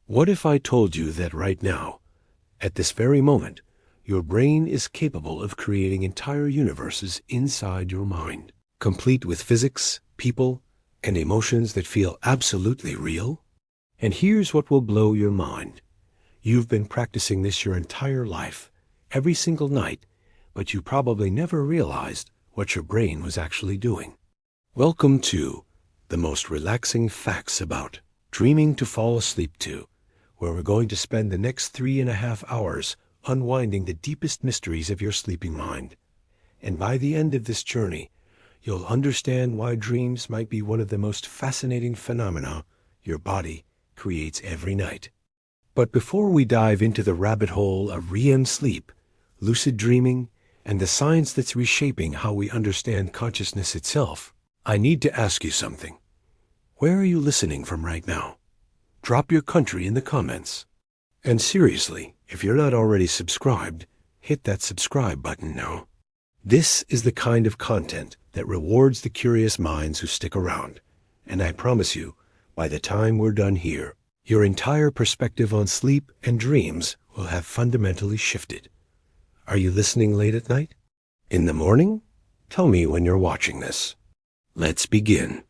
What if I told you that right now, at this very moment, your brain is capable of creating entire universes inside your mind, complete with physics, people, and emotions that feel absolutely real? And here's what will blow your mind. You've been practicing this your entire life, every single night, but you probably never realized what your brain was actually doing. Welcome to the most relaxing facts about dreaming to fall asleep to, where we're going to spend the next 3.5 hours unwinding the deepest mysteries of your sleeping mind. And by the end of this journey, you'll understand why dreams might be one of the most fascinating phenomena your body creates every night. But before we dive into the rabbit hole of REM sleep, lucid dreaming, and the science that's reshaping how we understand consciousness itself, I need to ask you something. Where are you listening from right now? Drop your country in the comments. And seriously, if you're not already subscribed, hit that subscribe button now. This is the kind of content that rewards the curious minds who stick around. And I promise you, by the time we're done here, your entire perspective on sleep and dreams will have fundamentally shifted. Are you listening late at night? In the morning? Tell me when you're watching this. Let's begin.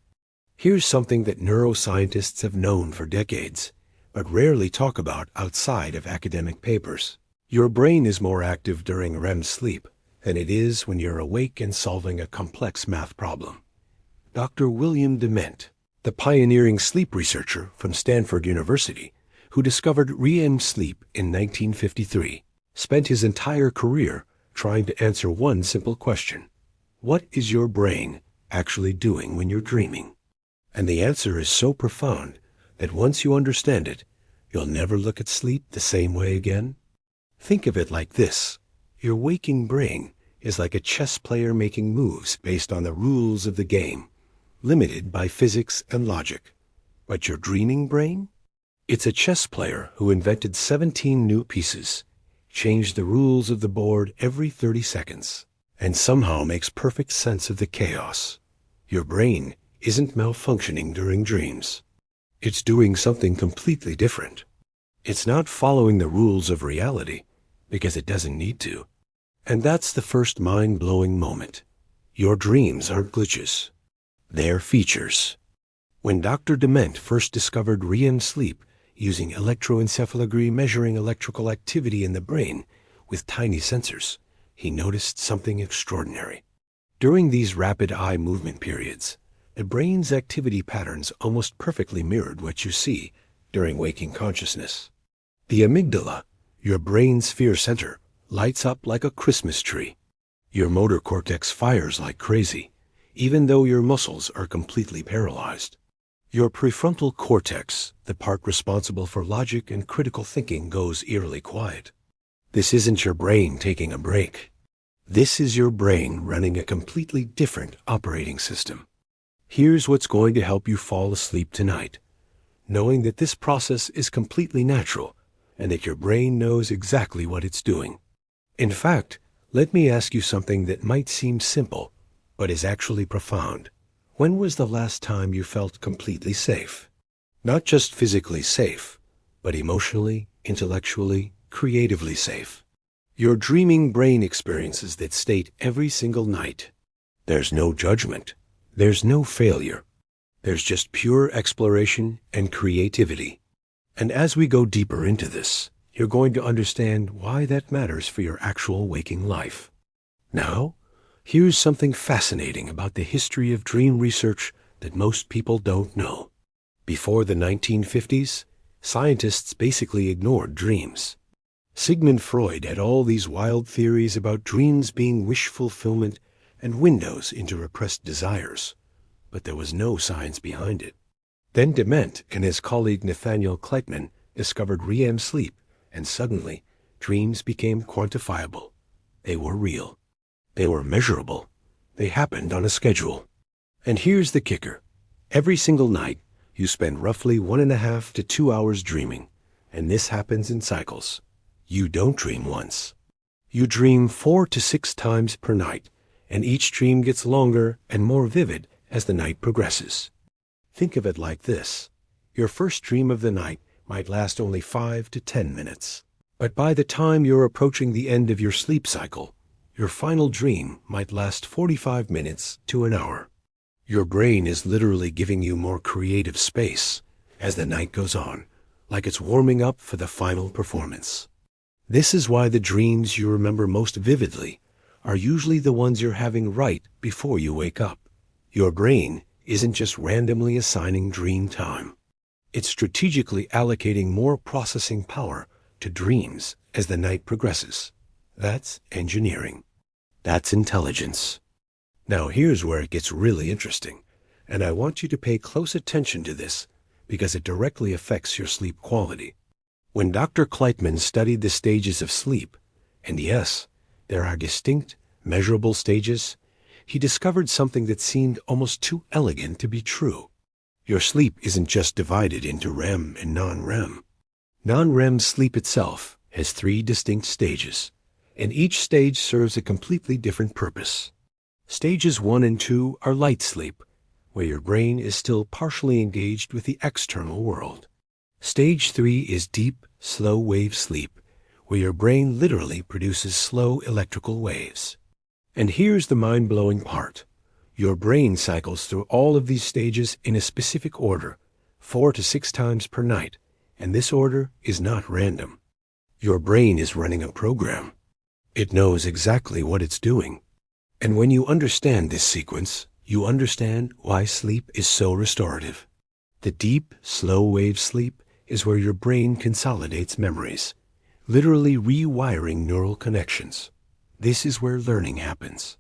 Here's something that neuroscientists have known for decades, but rarely talk about outside of academic papers. Your brain is more active during REM sleep than it is when you're awake and solving a complex math problem. Dr. William Dement, the pioneering sleep researcher from Stanford University, who discovered REM sleep in 1953, spent his entire career trying to answer one simple question. What is your brain actually doing when you're dreaming? And the answer is so profound that once you understand it, you'll never look at sleep the same way again. Think of it like this. Your waking brain is like a chess player making moves based on the rules of the game, limited by physics and logic. But your dreaming brain? It's a chess player who invented 17 new pieces, changed the rules of the board every 30 seconds, and somehow makes perfect sense of the chaos. Your brain isn't malfunctioning during dreams. It's doing something completely different. It's not following the rules of reality, because it doesn't need to. And that's the first mind-blowing moment. Your dreams aren't glitches. They're features. When Dr. Dement first discovered REM sleep using electroencephalography measuring electrical activity in the brain with tiny sensors, he noticed something extraordinary. During these rapid eye movement periods, the brain's activity patterns almost perfectly mirrored what you see during waking consciousness. The amygdala, your brain's fear center, lights up like a Christmas tree. Your motor cortex fires like crazy, even though your muscles are completely paralyzed. Your prefrontal cortex, the part responsible for logic and critical thinking, goes eerily quiet. This isn't your brain taking a break. This is your brain running a completely different operating system. Here's what's going to help you fall asleep tonight, knowing that this process is completely natural and that your brain knows exactly what it's doing. In fact, let me ask you something that might seem simple, but is actually profound. When was the last time you felt completely safe? Not just physically safe, but emotionally, intellectually, creatively safe. Your dreaming brain experiences that state every single night. There's no judgment. There's no failure. There's just pure exploration and creativity. And as we go deeper into this, you're going to understand why that matters for your actual waking life. Now, here's something fascinating about the history of dream research that most people don't know. Before the 1950s, scientists basically ignored dreams. Sigmund Freud had all these wild theories about dreams being wish fulfillment and windows into repressed desires, but there was no science behind it. Then Dement and his colleague Nathaniel Kleitman discovered REM sleep, and suddenly dreams became quantifiable. They were real. They were measurable. They happened on a schedule. And here's the kicker. Every single night, you spend roughly 1.5 to 2 hours dreaming, and this happens in cycles. You don't dream once. You dream 4 to 6 times per night, and each dream gets longer and more vivid as the night progresses. Think of it like this. Your first dream of the night might last only 5 to 10 minutes. But by the time you're approaching the end of your sleep cycle, your final dream might last 45 minutes to an hour. Your brain is literally giving you more creative space as the night goes on, like it's warming up for the final performance. This is why the dreams you remember most vividly are usually the ones you're having right before you wake up. Your brain isn't just randomly assigning dream time. It's strategically allocating more processing power to dreams as the night progresses. That's engineering. That's intelligence. Now here's where it gets really interesting, and I want you to pay close attention to this because it directly affects your sleep quality. When Dr. Kleitman studied the stages of sleep, and yes, there are distinct, measurable stages, he discovered something that seemed almost too elegant to be true. Your sleep isn't just divided into REM and non-REM. Non-REM sleep itself has 3 distinct stages, and each stage serves a completely different purpose. Stages 1 and 2 are light sleep, where your brain is still partially engaged with the external world. Stage 3 is deep, slow wave sleep, where your brain literally produces slow electrical waves. And here's the mind-blowing part. Your brain cycles through all of these stages in a specific order, 4 to 6 times per night, and this order is not random. Your brain is running a program. It knows exactly what it's doing. And when you understand this sequence, you understand why sleep is so restorative. The deep, slow wave sleep is where your brain consolidates memories, literally rewiring neural connections. This is where learning happens.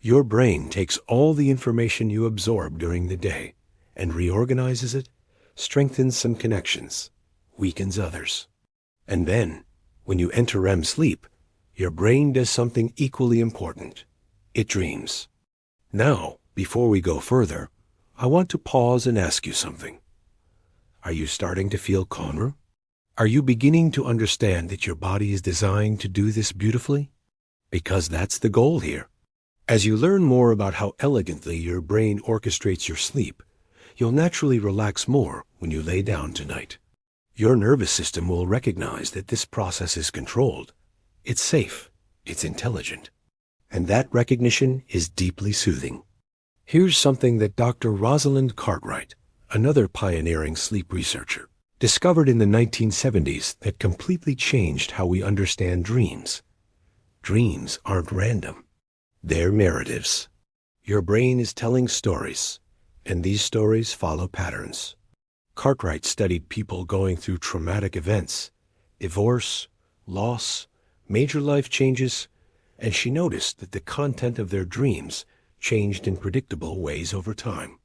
Your brain takes all the information you absorb during the day and reorganizes it, strengthens some connections, weakens others. And then, when you enter REM sleep, your brain does something equally important. It dreams. Now, before we go further, I want to pause and ask you something. Are you starting to feel calmer? Are you beginning to understand that your body is designed to do this beautifully? Because that's the goal here. As you learn more about how elegantly your brain orchestrates your sleep, you'll naturally relax more when you lay down tonight. Your nervous system will recognize that this process is controlled. It's safe. It's intelligent. And that recognition is deeply soothing. Here's something that Dr. Rosalind Cartwright, another pioneering sleep researcher, discovered in the 1970s that completely changed how we understand dreams. Dreams aren't random. They're narratives. Your brain is telling stories, and these stories follow patterns. Cartwright studied people going through traumatic events, divorce, loss, major life changes, and she noticed that the content of their dreams changed in predictable ways over time.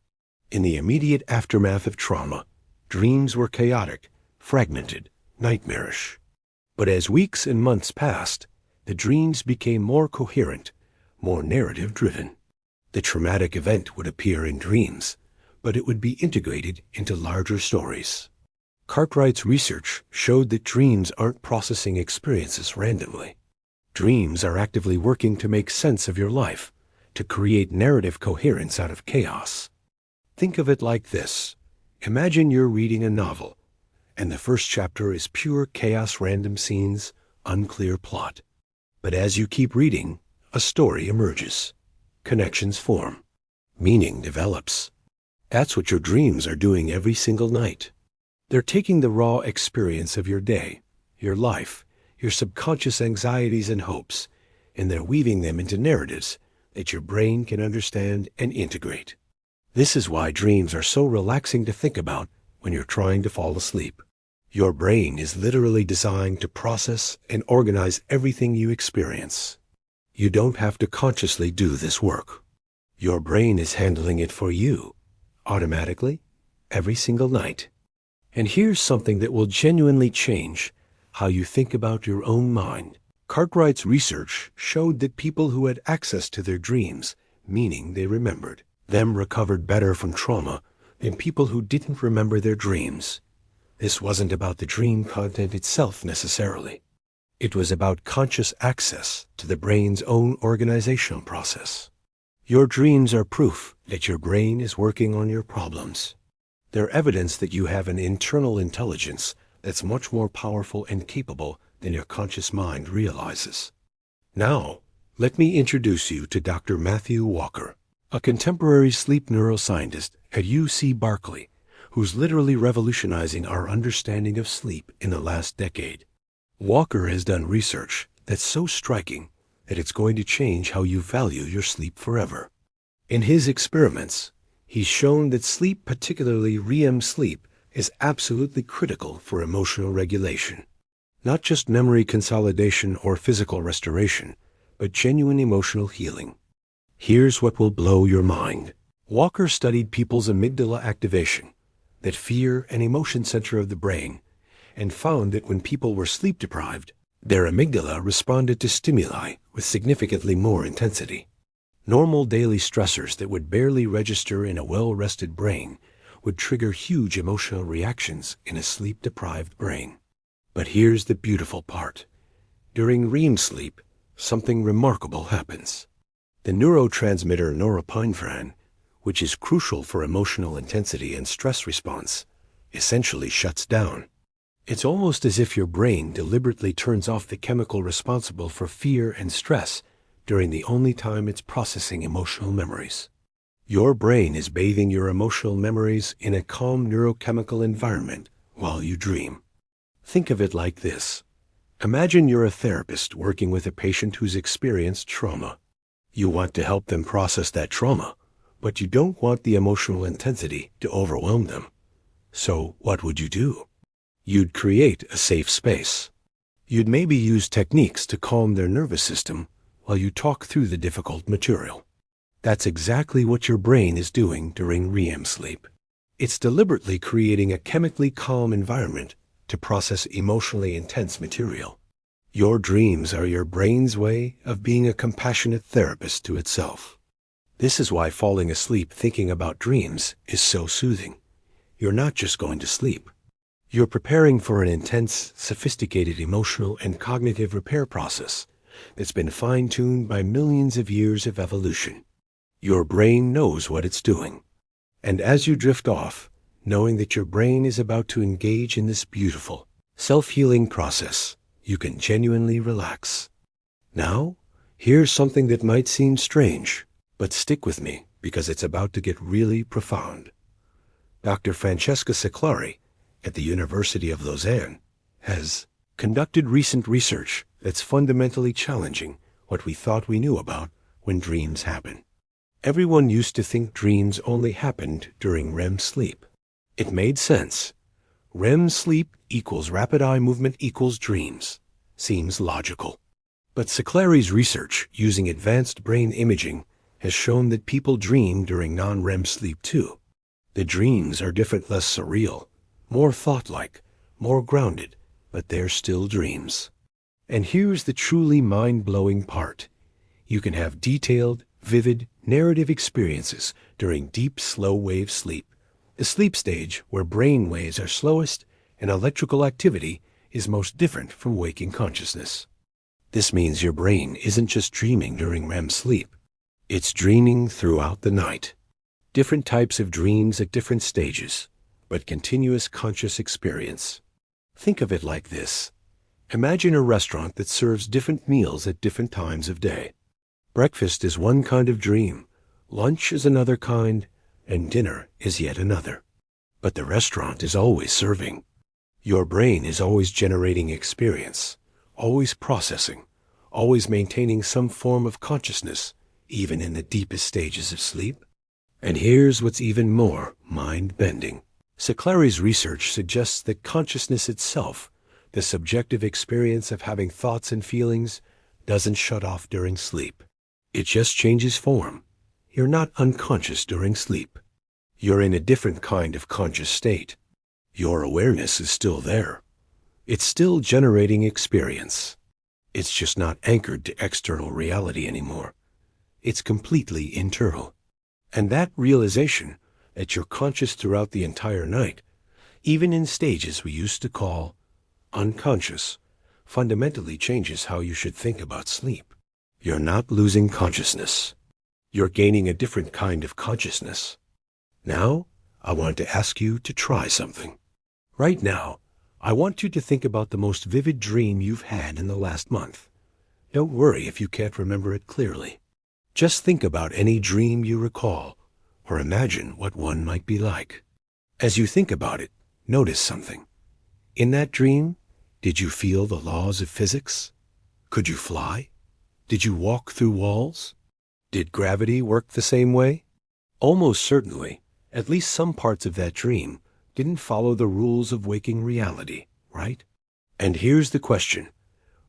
In the immediate aftermath of trauma, dreams were chaotic, fragmented, nightmarish. But as weeks and months passed, the dreams became more coherent, more narrative-driven. The traumatic event would appear in dreams, but it would be integrated into larger stories. Cartwright's research showed that dreams aren't processing experiences randomly. Dreams are actively working to make sense of your life, to create narrative coherence out of chaos. Think of it like this. Imagine you're reading a novel, and the first chapter is pure chaos, random scenes, unclear plot. But as you keep reading, a story emerges. Connections form. Meaning develops. That's what your dreams are doing every single night. They're taking the raw experience of your day, your life, your subconscious anxieties and hopes, and they're weaving them into narratives that your brain can understand and integrate. This is why dreams are so relaxing to think about when you're trying to fall asleep. Your brain is literally designed to process and organize everything you experience. You don't have to consciously do this work. Your brain is handling it for you, automatically, every single night. And here's something that will genuinely change how you think about your own mind. Cartwright's research showed that people who had access to their dreams, meaning they remembered them, recovered better from trauma than people who didn't remember their dreams. This wasn't about the dream content itself necessarily. It was about conscious access to the brain's own organizational process. Your dreams are proof that your brain is working on your problems. They're evidence that you have an internal intelligence that's much more powerful and capable than your conscious mind realizes. Now, let me introduce you to Dr. Matthew Walker, a contemporary sleep neuroscientist at UC Berkeley, who's literally revolutionizing our understanding of sleep in the last decade. Walker has done research that's so striking that it's going to change how you value your sleep forever. In his experiments, he's shown that sleep, particularly REM sleep, is absolutely critical for emotional regulation. Not just memory consolidation or physical restoration, but genuine emotional healing. Here's what will blow your mind. Walker studied people's amygdala activation, that fear and emotion center of the brain, and found that when people were sleep deprived, their amygdala responded to stimuli with significantly more intensity. Normal daily stressors that would barely register in a well-rested brain would trigger huge emotional reactions in a sleep-deprived brain. But here's the beautiful part. During REM sleep, something remarkable happens. The neurotransmitter norepinephrine, which is crucial for emotional intensity and stress response, essentially shuts down. It's almost as if your brain deliberately turns off the chemical responsible for fear and stress during the only time it's processing emotional memories. Your brain is bathing your emotional memories in a calm neurochemical environment while you dream. Think of it like this. Imagine you're a therapist working with a patient who's experienced trauma. You want to help them process that trauma, but you don't want the emotional intensity to overwhelm them. So what would you do? You'd create a safe space. You'd maybe use techniques to calm their nervous system while you talk through the difficult material. That's exactly what your brain is doing during REM sleep. It's deliberately creating a chemically calm environment to process emotionally intense material. Your dreams are your brain's way of being a compassionate therapist to itself. This is why falling asleep thinking about dreams is so soothing. You're not just going to sleep. You're preparing for an intense, sophisticated emotional and cognitive repair process that's been fine-tuned by millions of years of evolution. Your brain knows what it's doing. And as you drift off, knowing that your brain is about to engage in this beautiful, self-healing process, you can genuinely relax. Now, here's something that might seem strange, but stick with me because it's about to get really profound. Dr. Francesca Ciclari at the University of Lausanne has conducted recent research that's fundamentally challenging what we thought we knew about when dreams happen. Everyone used to think dreams only happened during REM sleep. It made sense. REM sleep equals rapid eye movement equals dreams. Seems logical. But Ciclari's research using advanced brain imaging has shown that people dream during non-REM sleep too. The dreams are different, less surreal, more thought-like, more grounded, but they're still dreams. And here's the truly mind-blowing part. You can have detailed, vivid, narrative experiences during deep, slow-wave sleep, a sleep stage where brain waves are slowest and electrical activity is most different from waking consciousness. This means your brain isn't just dreaming during REM sleep. It's dreaming throughout the night. Different types of dreams at different stages, but continuous conscious experience. Think of it like this. Imagine a restaurant that serves different meals at different times of day. Breakfast is one kind of dream, lunch is another kind, and dinner is yet another. But the restaurant is always serving. Your brain is always generating experience, always processing, always maintaining some form of consciousness, even in the deepest stages of sleep. And here's what's even more mind-bending. Ciclari's research suggests that consciousness itself, the subjective experience of having thoughts and feelings, doesn't shut off during sleep. It just changes form. You're not unconscious during sleep. You're in a different kind of conscious state. Your awareness is still there. It's still generating experience. It's just not anchored to external reality anymore. It's completely internal. And that realization that you're conscious throughout the entire night, even in stages we used to call unconscious, fundamentally changes how you should think about sleep. You're not losing consciousness. You're gaining a different kind of consciousness. Now, I want to ask you to try something. Right now, I want you to think about the most vivid dream you've had in the last month. Don't worry if you can't remember it clearly. Just think about any dream you recall, or imagine what one might be like. As you think about it, notice something. In that dream, did you feel the laws of physics? Could you fly? Did you walk through walls? Did gravity work the same way? Almost certainly, at least some parts of that dream didn't follow the rules of waking reality, right? And here's the question.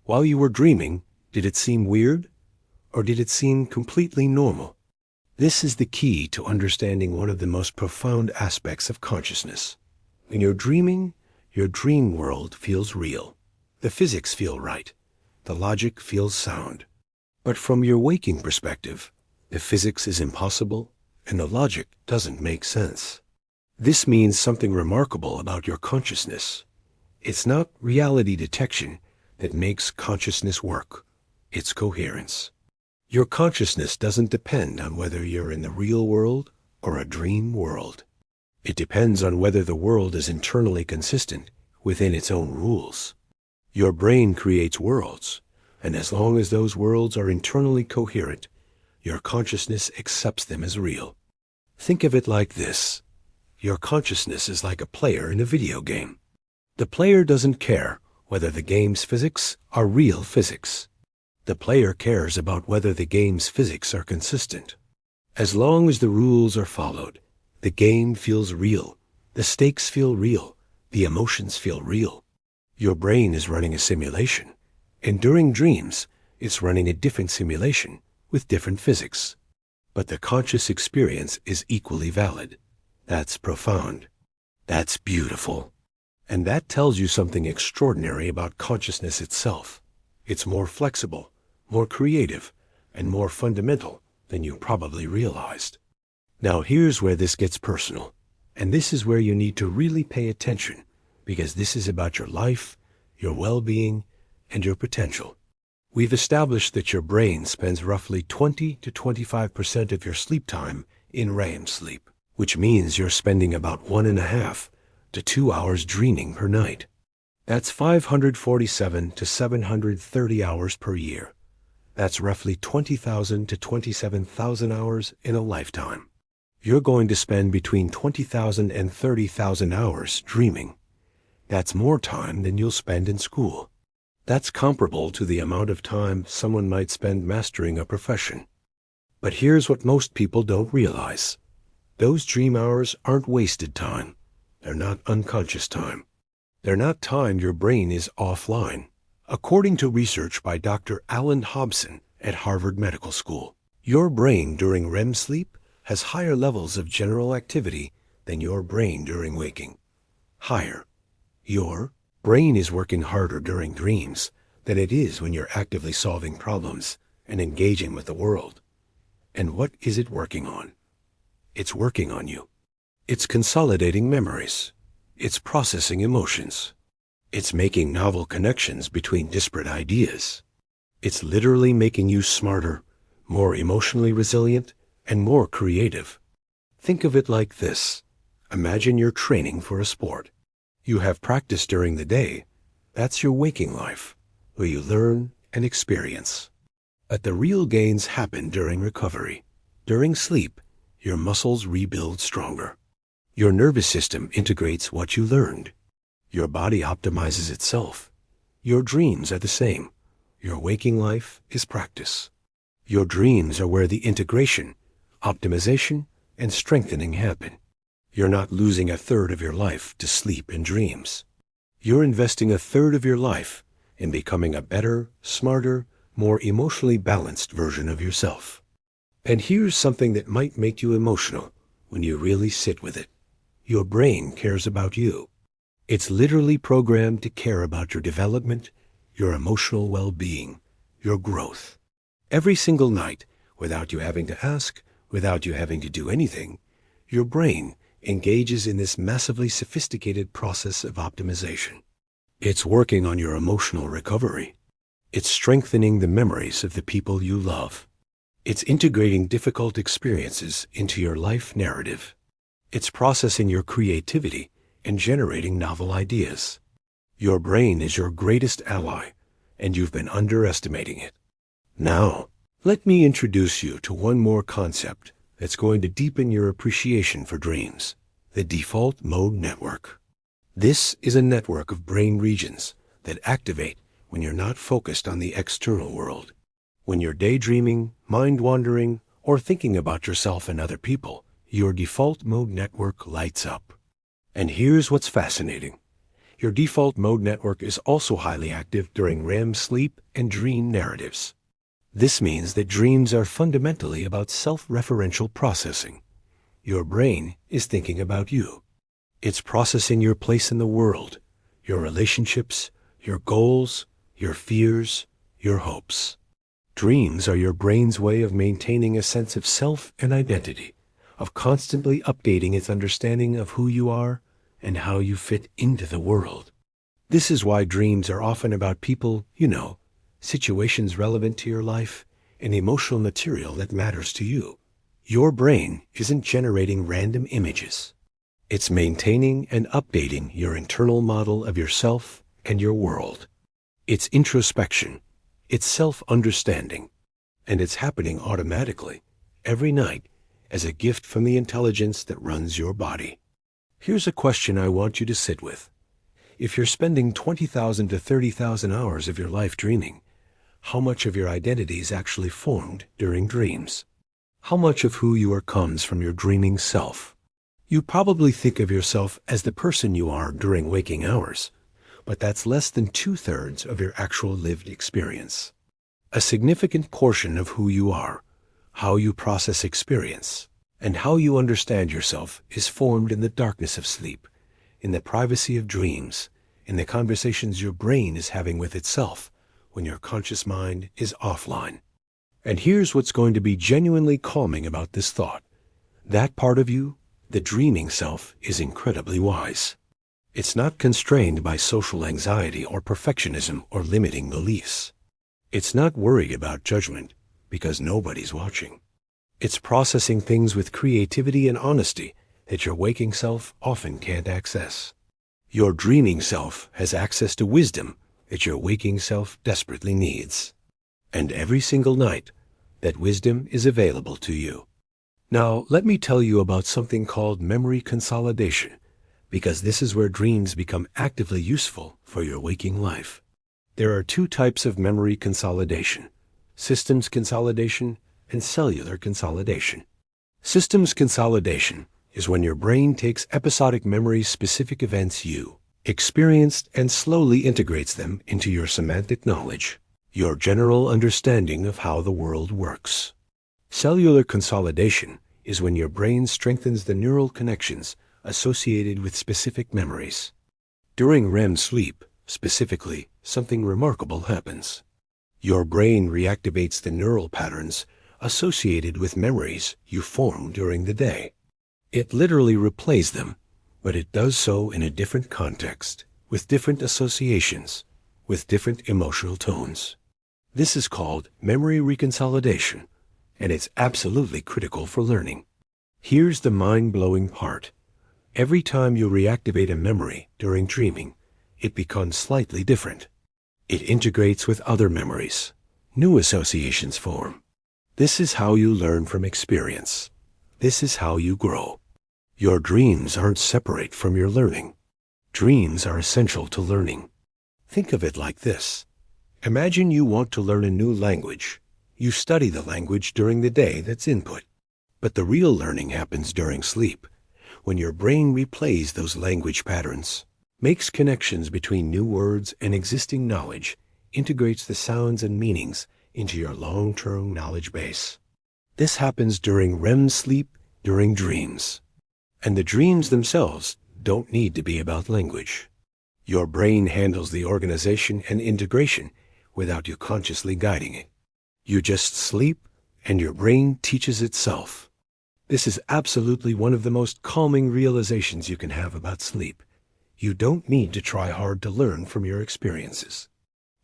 While you were dreaming, did it seem weird? Or did it seem completely normal? This is the key to understanding one of the most profound aspects of consciousness. When you're dreaming, your dream world feels real. The physics feel right. The logic feels sound. But from your waking perspective, the physics is impossible and the logic doesn't make sense. This means something remarkable about your consciousness. It's not reality detection that makes consciousness work. It's coherence. Your consciousness doesn't depend on whether you're in the real world or a dream world. It depends on whether the world is internally consistent within its own rules. Your brain creates worlds, and as long as those worlds are internally coherent, your consciousness accepts them as real. Think of it like this. Your consciousness is like a player in a video game. The player doesn't care whether the game's physics are real physics. The player cares about whether the game's physics are consistent. As long as the rules are followed, the game feels real, the stakes feel real, the emotions feel real. Your brain is running a simulation, and during dreams, it's running a different simulation with different physics. But the conscious experience is equally valid. That's profound. That's beautiful. And that tells you something extraordinary about consciousness itself. It's more flexible, more creative, and more fundamental than you probably realized. Now here's where this gets personal. And this is where you need to really pay attention, because this is about your life, your well-being, and your potential. We've established that your brain spends roughly 20 to 25% of your sleep time in REM sleep, which means you're spending about 1.5 to 2 hours dreaming per night. That's 547 to 730 hours per year. That's roughly 20,000 to 27,000 hours in a lifetime. You're going to spend between 20,000 and 30,000 hours dreaming. That's more time than you'll spend in school. That's comparable to the amount of time someone might spend mastering a profession. But here's what most people don't realize. Those dream hours aren't wasted time. They're not unconscious time. They're not time your brain is offline. According to research by Dr. Alan Hobson at Harvard Medical School, your brain during REM sleep has higher levels of general activity than your brain during waking. Higher. Your brain is working harder during dreams than it is when you're actively solving problems and engaging with the world. And what is it working on? It's working on you. It's consolidating memories. It's processing emotions. It's making novel connections between disparate ideas. It's literally making you smarter, more emotionally resilient, and more creative. Think of it like this. Imagine you're training for a sport. You have practice during the day. That's your waking life, where you learn and experience. But the real gains happen during recovery. During sleep, your muscles rebuild stronger. Your nervous system integrates what you learned. Your body optimizes itself. Your dreams are the same. Your waking life is practice. Your dreams are where the integration, optimization, and strengthening happen. You're not losing 1/3 of your life to sleep and dreams. You're investing 1/3 of your life in becoming a better, smarter, more emotionally balanced version of yourself. And here's something that might make you emotional when you really sit with it. Your brain cares about you. It's literally programmed to care about your development, your emotional well-being, your growth. Every single night, without you having to ask, without you having to do anything, your brain engages in this massively sophisticated process of optimization. It's working on your emotional recovery. It's strengthening the memories of the people you love. It's integrating difficult experiences into your life narrative. It's processing your creativity and generating novel ideas. Your brain is your greatest ally, and you've been underestimating it. Now, let me introduce you to one more concept that's going to deepen your appreciation for dreams: the default mode network. This is a network of brain regions that activate when you're not focused on the external world. When you're daydreaming, mind-wandering, or thinking about yourself and other people, your default mode network lights up. And here's what's fascinating. Your default mode network is also highly active during REM sleep and dream narratives. This means that dreams are fundamentally about self-referential processing. Your brain is thinking about you. It's processing your place in the world, your relationships, your goals, your fears, your hopes. Dreams are your brain's way of maintaining a sense of self and identity, of constantly updating its understanding of who you are and how you fit into the world. This is why dreams are often about people you know, situations relevant to your life, and emotional material that matters to you. Your brain isn't generating random images. It's maintaining and updating your internal model of yourself and your world. It's introspection. It's self-understanding. And it's happening automatically, every night, as a gift from the intelligence that runs your body. Here's a question I want you to sit with. If you're spending 20,000 to 30,000 hours of your life dreaming, how much of your identity is actually formed during dreams? How much of who you are comes from your dreaming self? You probably think of yourself as the person you are during waking hours, but that's less than 2/3 of your actual lived experience. A significant portion of who you are, how you process experience, and how you understand yourself is formed in the darkness of sleep, in the privacy of dreams, in the conversations your brain is having with itself when your conscious mind is offline. And here's what's going to be genuinely calming about this thought. That part of you, the dreaming self, is incredibly wise. It's not constrained by social anxiety or perfectionism or limiting beliefs. It's not worried about judgment because nobody's watching. It's processing things with creativity and honesty that your waking self often can't access. Your dreaming self has access to wisdom that your waking self desperately needs. And every single night, that wisdom is available to you. Now, let me tell you about something called memory consolidation, because this is where dreams become actively useful for your waking life. There are two types of memory consolidation: systems consolidation and cellular consolidation. Systems consolidation is when your brain takes episodic memory-specific events you experienced and slowly integrates them into your semantic knowledge, your general understanding of how the world works. Cellular consolidation is when your brain strengthens the neural connections associated with specific memories. During REM sleep, specifically, something remarkable happens. Your brain reactivates the neural patterns associated with memories you formed during the day. It literally replays them, but it does so in a different context, with different associations, with different emotional tones. This is called memory reconsolidation, and it's absolutely critical for learning. Here's the mind-blowing part. Every time you reactivate a memory during dreaming, it becomes slightly different. It integrates with other memories. New associations form. This is how you learn from experience. This is how you grow. Your dreams aren't separate from your learning. Dreams are essential to learning. Think of it like this. Imagine you want to learn a new language. You study the language during the day that's input. But the real learning happens during sleep, when your brain replays those language patterns, makes connections between new words and existing knowledge, integrates the sounds and meanings into your long-term knowledge base. This happens during REM sleep, during dreams. And the dreams themselves don't need to be about language. Your brain handles the organization and integration without you consciously guiding it. You just sleep, and your brain teaches itself. This is absolutely one of the most calming realizations you can have about sleep. You don't need to try hard to learn from your experiences.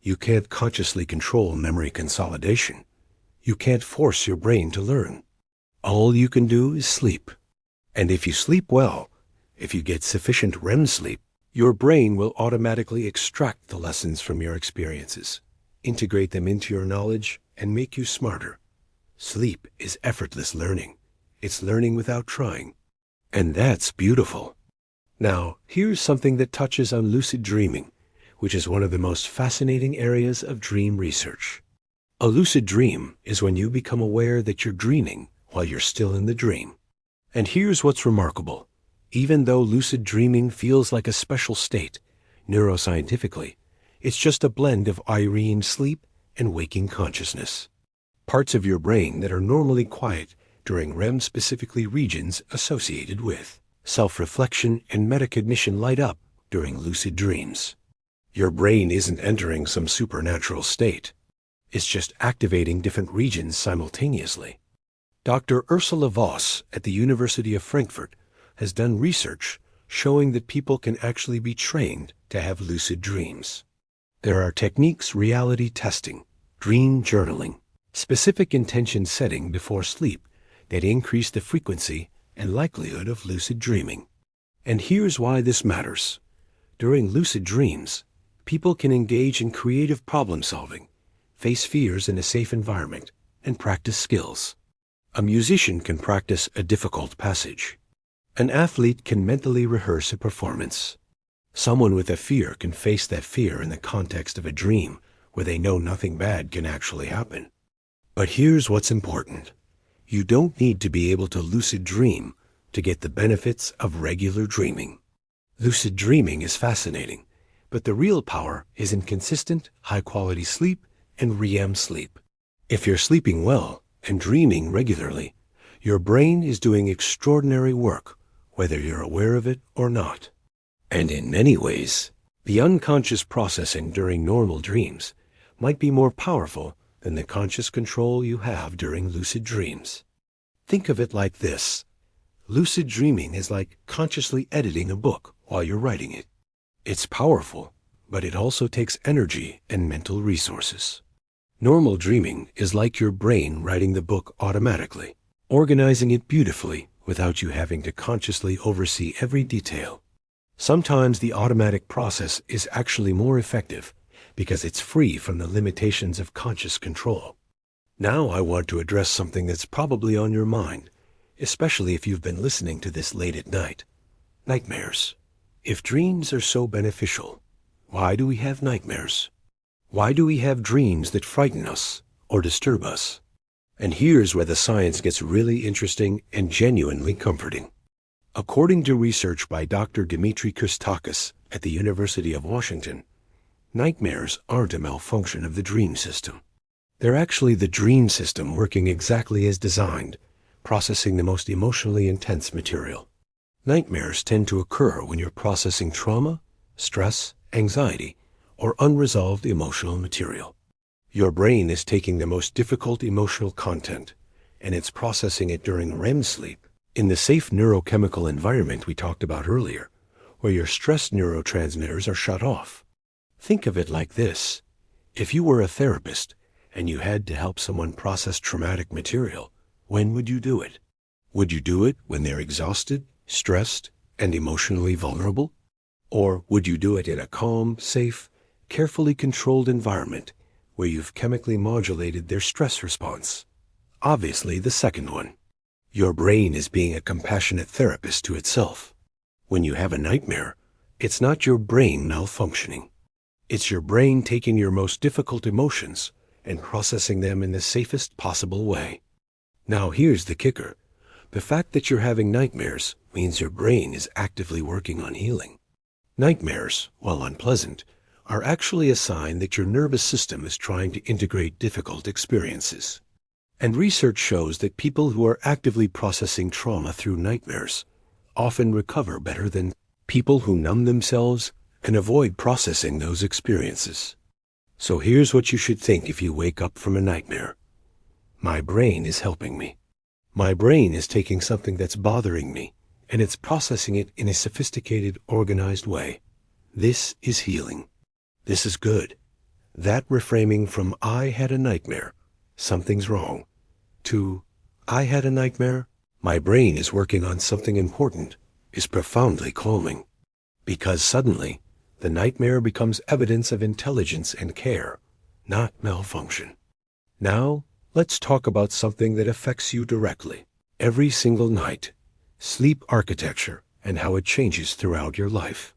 You can't consciously control memory consolidation. You can't force your brain to learn. All you can do is sleep. And if you sleep well, if you get sufficient REM sleep, Your brain will automatically extract the lessons from your experiences, integrate them into your knowledge, and make you smarter. Sleep is effortless learning. It's learning without trying. And that's beautiful. Now, here's something that touches on lucid dreaming, which is one of the most fascinating areas of dream research. A lucid dream is when you become aware that you're dreaming while you're still in the dream. And here's what's remarkable. Even though lucid dreaming feels like a special state, neuroscientifically, it's just a blend of REM sleep and waking consciousness. Parts of your brain that are normally quiet during REM, specifically regions associated with self-reflection and metacognition, light up during lucid dreams. Your brain isn't entering some supernatural state. It's just activating different regions simultaneously. Dr. Ursula Voss at the University of Frankfurt has done research showing that people can actually be trained to have lucid dreams. There are techniques, reality testing, dream journaling, specific intention setting before sleep that increase the frequency and likelihood of lucid dreaming. And here's why this matters. During lucid dreams, people can engage in creative problem solving, face fears in a safe environment, and practice skills. A musician can practice a difficult passage. An athlete can mentally rehearse a performance. Someone with a fear can face that fear in the context of a dream where they know nothing bad can actually happen. But here's what's important. You don't need to be able to lucid dream to get the benefits of regular dreaming. Lucid dreaming is fascinating, but the real power is in consistent, high-quality sleep and REM sleep. If you're sleeping well and dreaming regularly, your brain is doing extraordinary work, whether you're aware of it or not. And in many ways, the unconscious processing during normal dreams might be more powerful than the conscious control you have during lucid dreams. Think of it like this. Lucid dreaming is like consciously editing a book while you're writing it. It's powerful, but it also takes energy and mental resources. Normal dreaming is like your brain writing the book automatically, organizing it beautifully without you having to consciously oversee every detail. Sometimes the automatic process is actually more effective because it's free from the limitations of conscious control. Now I want to address something that's probably on your mind, especially if you've been listening to this late at night. Nightmares. If dreams are so beneficial, why do we have nightmares? Why do we have dreams that frighten us or disturb us? And here's where the science gets really interesting and genuinely comforting. According to research by Dr. Dimitri Christakis at the University of Washington, nightmares aren't a malfunction of the dream system. They're actually the dream system working exactly as designed, processing the most emotionally intense material. Nightmares tend to occur when you're processing trauma, stress, anxiety, or unresolved emotional material. Your brain is taking the most difficult emotional content, and it's processing it during REM sleep, in the safe neurochemical environment we talked about earlier, where your stress neurotransmitters are shut off. Think of it like this. If you were a therapist and you had to help someone process traumatic material, when would you do it? Would you do it when they're exhausted, stressed, and emotionally vulnerable? Or would you do it in a calm, safe, carefully controlled environment where you've chemically modulated their stress response? Obviously, the second one. Your brain is being a compassionate therapist to itself. When you have a nightmare, it's not your brain malfunctioning. It's your brain taking your most difficult emotions and processing them in the safest possible way. Now here's the kicker. The fact that you're having nightmares means your brain is actively working on healing. Nightmares, while unpleasant, are actually a sign that your nervous system is trying to integrate difficult experiences. And research shows that people who are actively processing trauma through nightmares often recover better than people who numb themselves and avoid processing those experiences. So here's what you should think if you wake up from a nightmare. My brain is helping me. My brain is taking something that's bothering me, and it's processing it in a sophisticated, organized way. This is healing. This is good. That reframing from I had a nightmare, something's wrong, to I had a nightmare, my brain is working on something important, is profoundly calming. Because suddenly, the nightmare becomes evidence of intelligence and care, not malfunction. Now, let's talk about something that affects you directly, every single night: sleep architecture and how it changes throughout your life.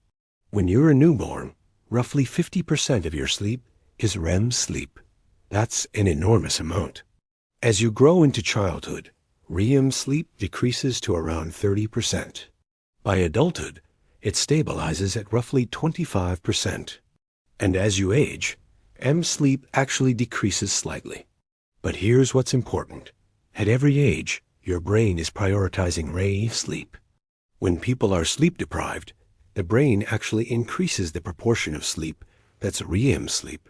When you're a newborn, roughly 50% of your sleep is REM sleep. That's an enormous amount. As you grow into childhood, REM sleep decreases to around 30%. By adulthood, it stabilizes at roughly 25%. And as you age, REM sleep actually decreases slightly. But here's what's important. At every age, your brain is prioritizing REM sleep. When people are sleep deprived, the brain actually increases the proportion of sleep that's REM sleep.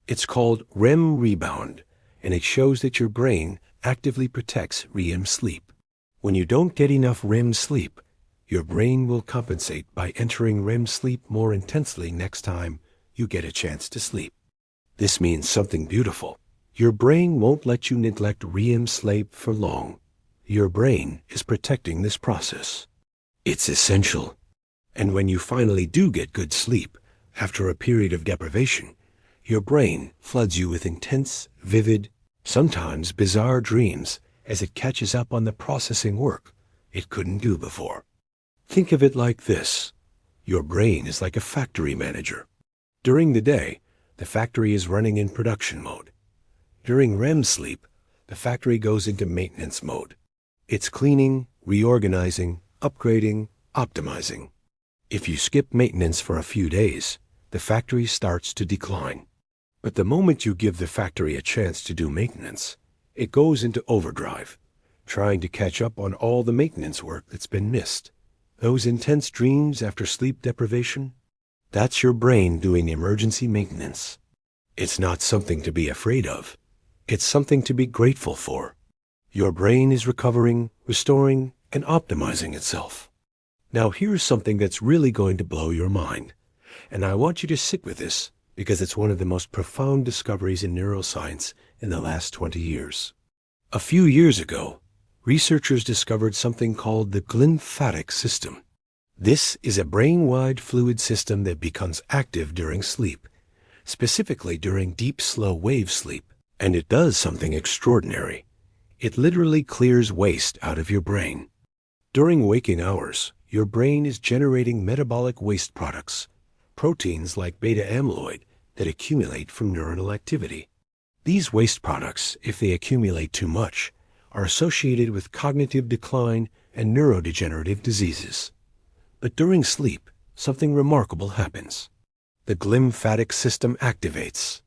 It's called REM rebound, and it shows that your brain actively protects REM sleep. When you don't get enough REM sleep, your brain will compensate by entering REM sleep more intensely next time you get a chance to sleep. This means something beautiful. Your brain won't let you neglect REM sleep for long. Your brain is protecting this process. It's essential. And when you finally do get good sleep, after a period of deprivation, your brain floods you with intense, vivid, sometimes bizarre dreams as it catches up on the processing work it couldn't do before. Think of it like this. Your brain is like a factory manager. During the day, the factory is running in production mode. During REM sleep, the factory goes into maintenance mode. It's cleaning, reorganizing, upgrading, optimizing. If you skip maintenance for a few days, the factory starts to decline. But the moment you give the factory a chance to do maintenance, it goes into overdrive, trying to catch up on all the maintenance work that's been missed. Those intense dreams after sleep deprivation, that's your brain doing emergency maintenance. It's not something to be afraid of. It's something to be grateful for. Your brain is recovering, restoring, and optimizing itself. Now here's something that's really going to blow your mind, and I want you to sit with this because it's one of the most profound discoveries in neuroscience in the last 20 years. A few years ago, researchers discovered something called the glymphatic system. This is a brain-wide fluid system that becomes active during sleep, specifically during deep, slow wave sleep. And it does something extraordinary. It literally clears waste out of your brain. During waking hours, your brain is generating metabolic waste products, proteins like beta amyloid that accumulate from neuronal activity. These waste products, if they accumulate too much, are associated with cognitive decline and neurodegenerative diseases. But during sleep, something remarkable happens. The glymphatic system activates.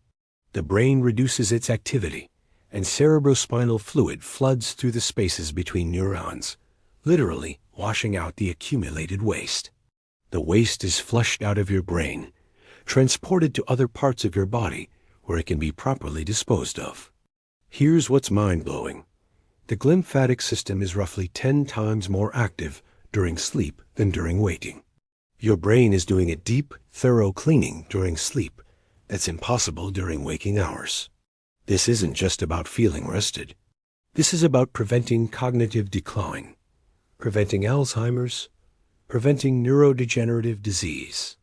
The brain reduces its activity, and cerebrospinal fluid floods through the spaces between neurons, literally washing out the accumulated waste. The waste is flushed out of your brain, transported to other parts of your body where it can be properly disposed of. Here's what's mind-blowing. The glymphatic system is roughly 10 times more active during sleep than during waking. Your brain is doing a deep, thorough cleaning during sleep that's impossible during waking hours. This isn't just about feeling rested. This is about preventing cognitive decline, preventing Alzheimer's, preventing neurodegenerative disease.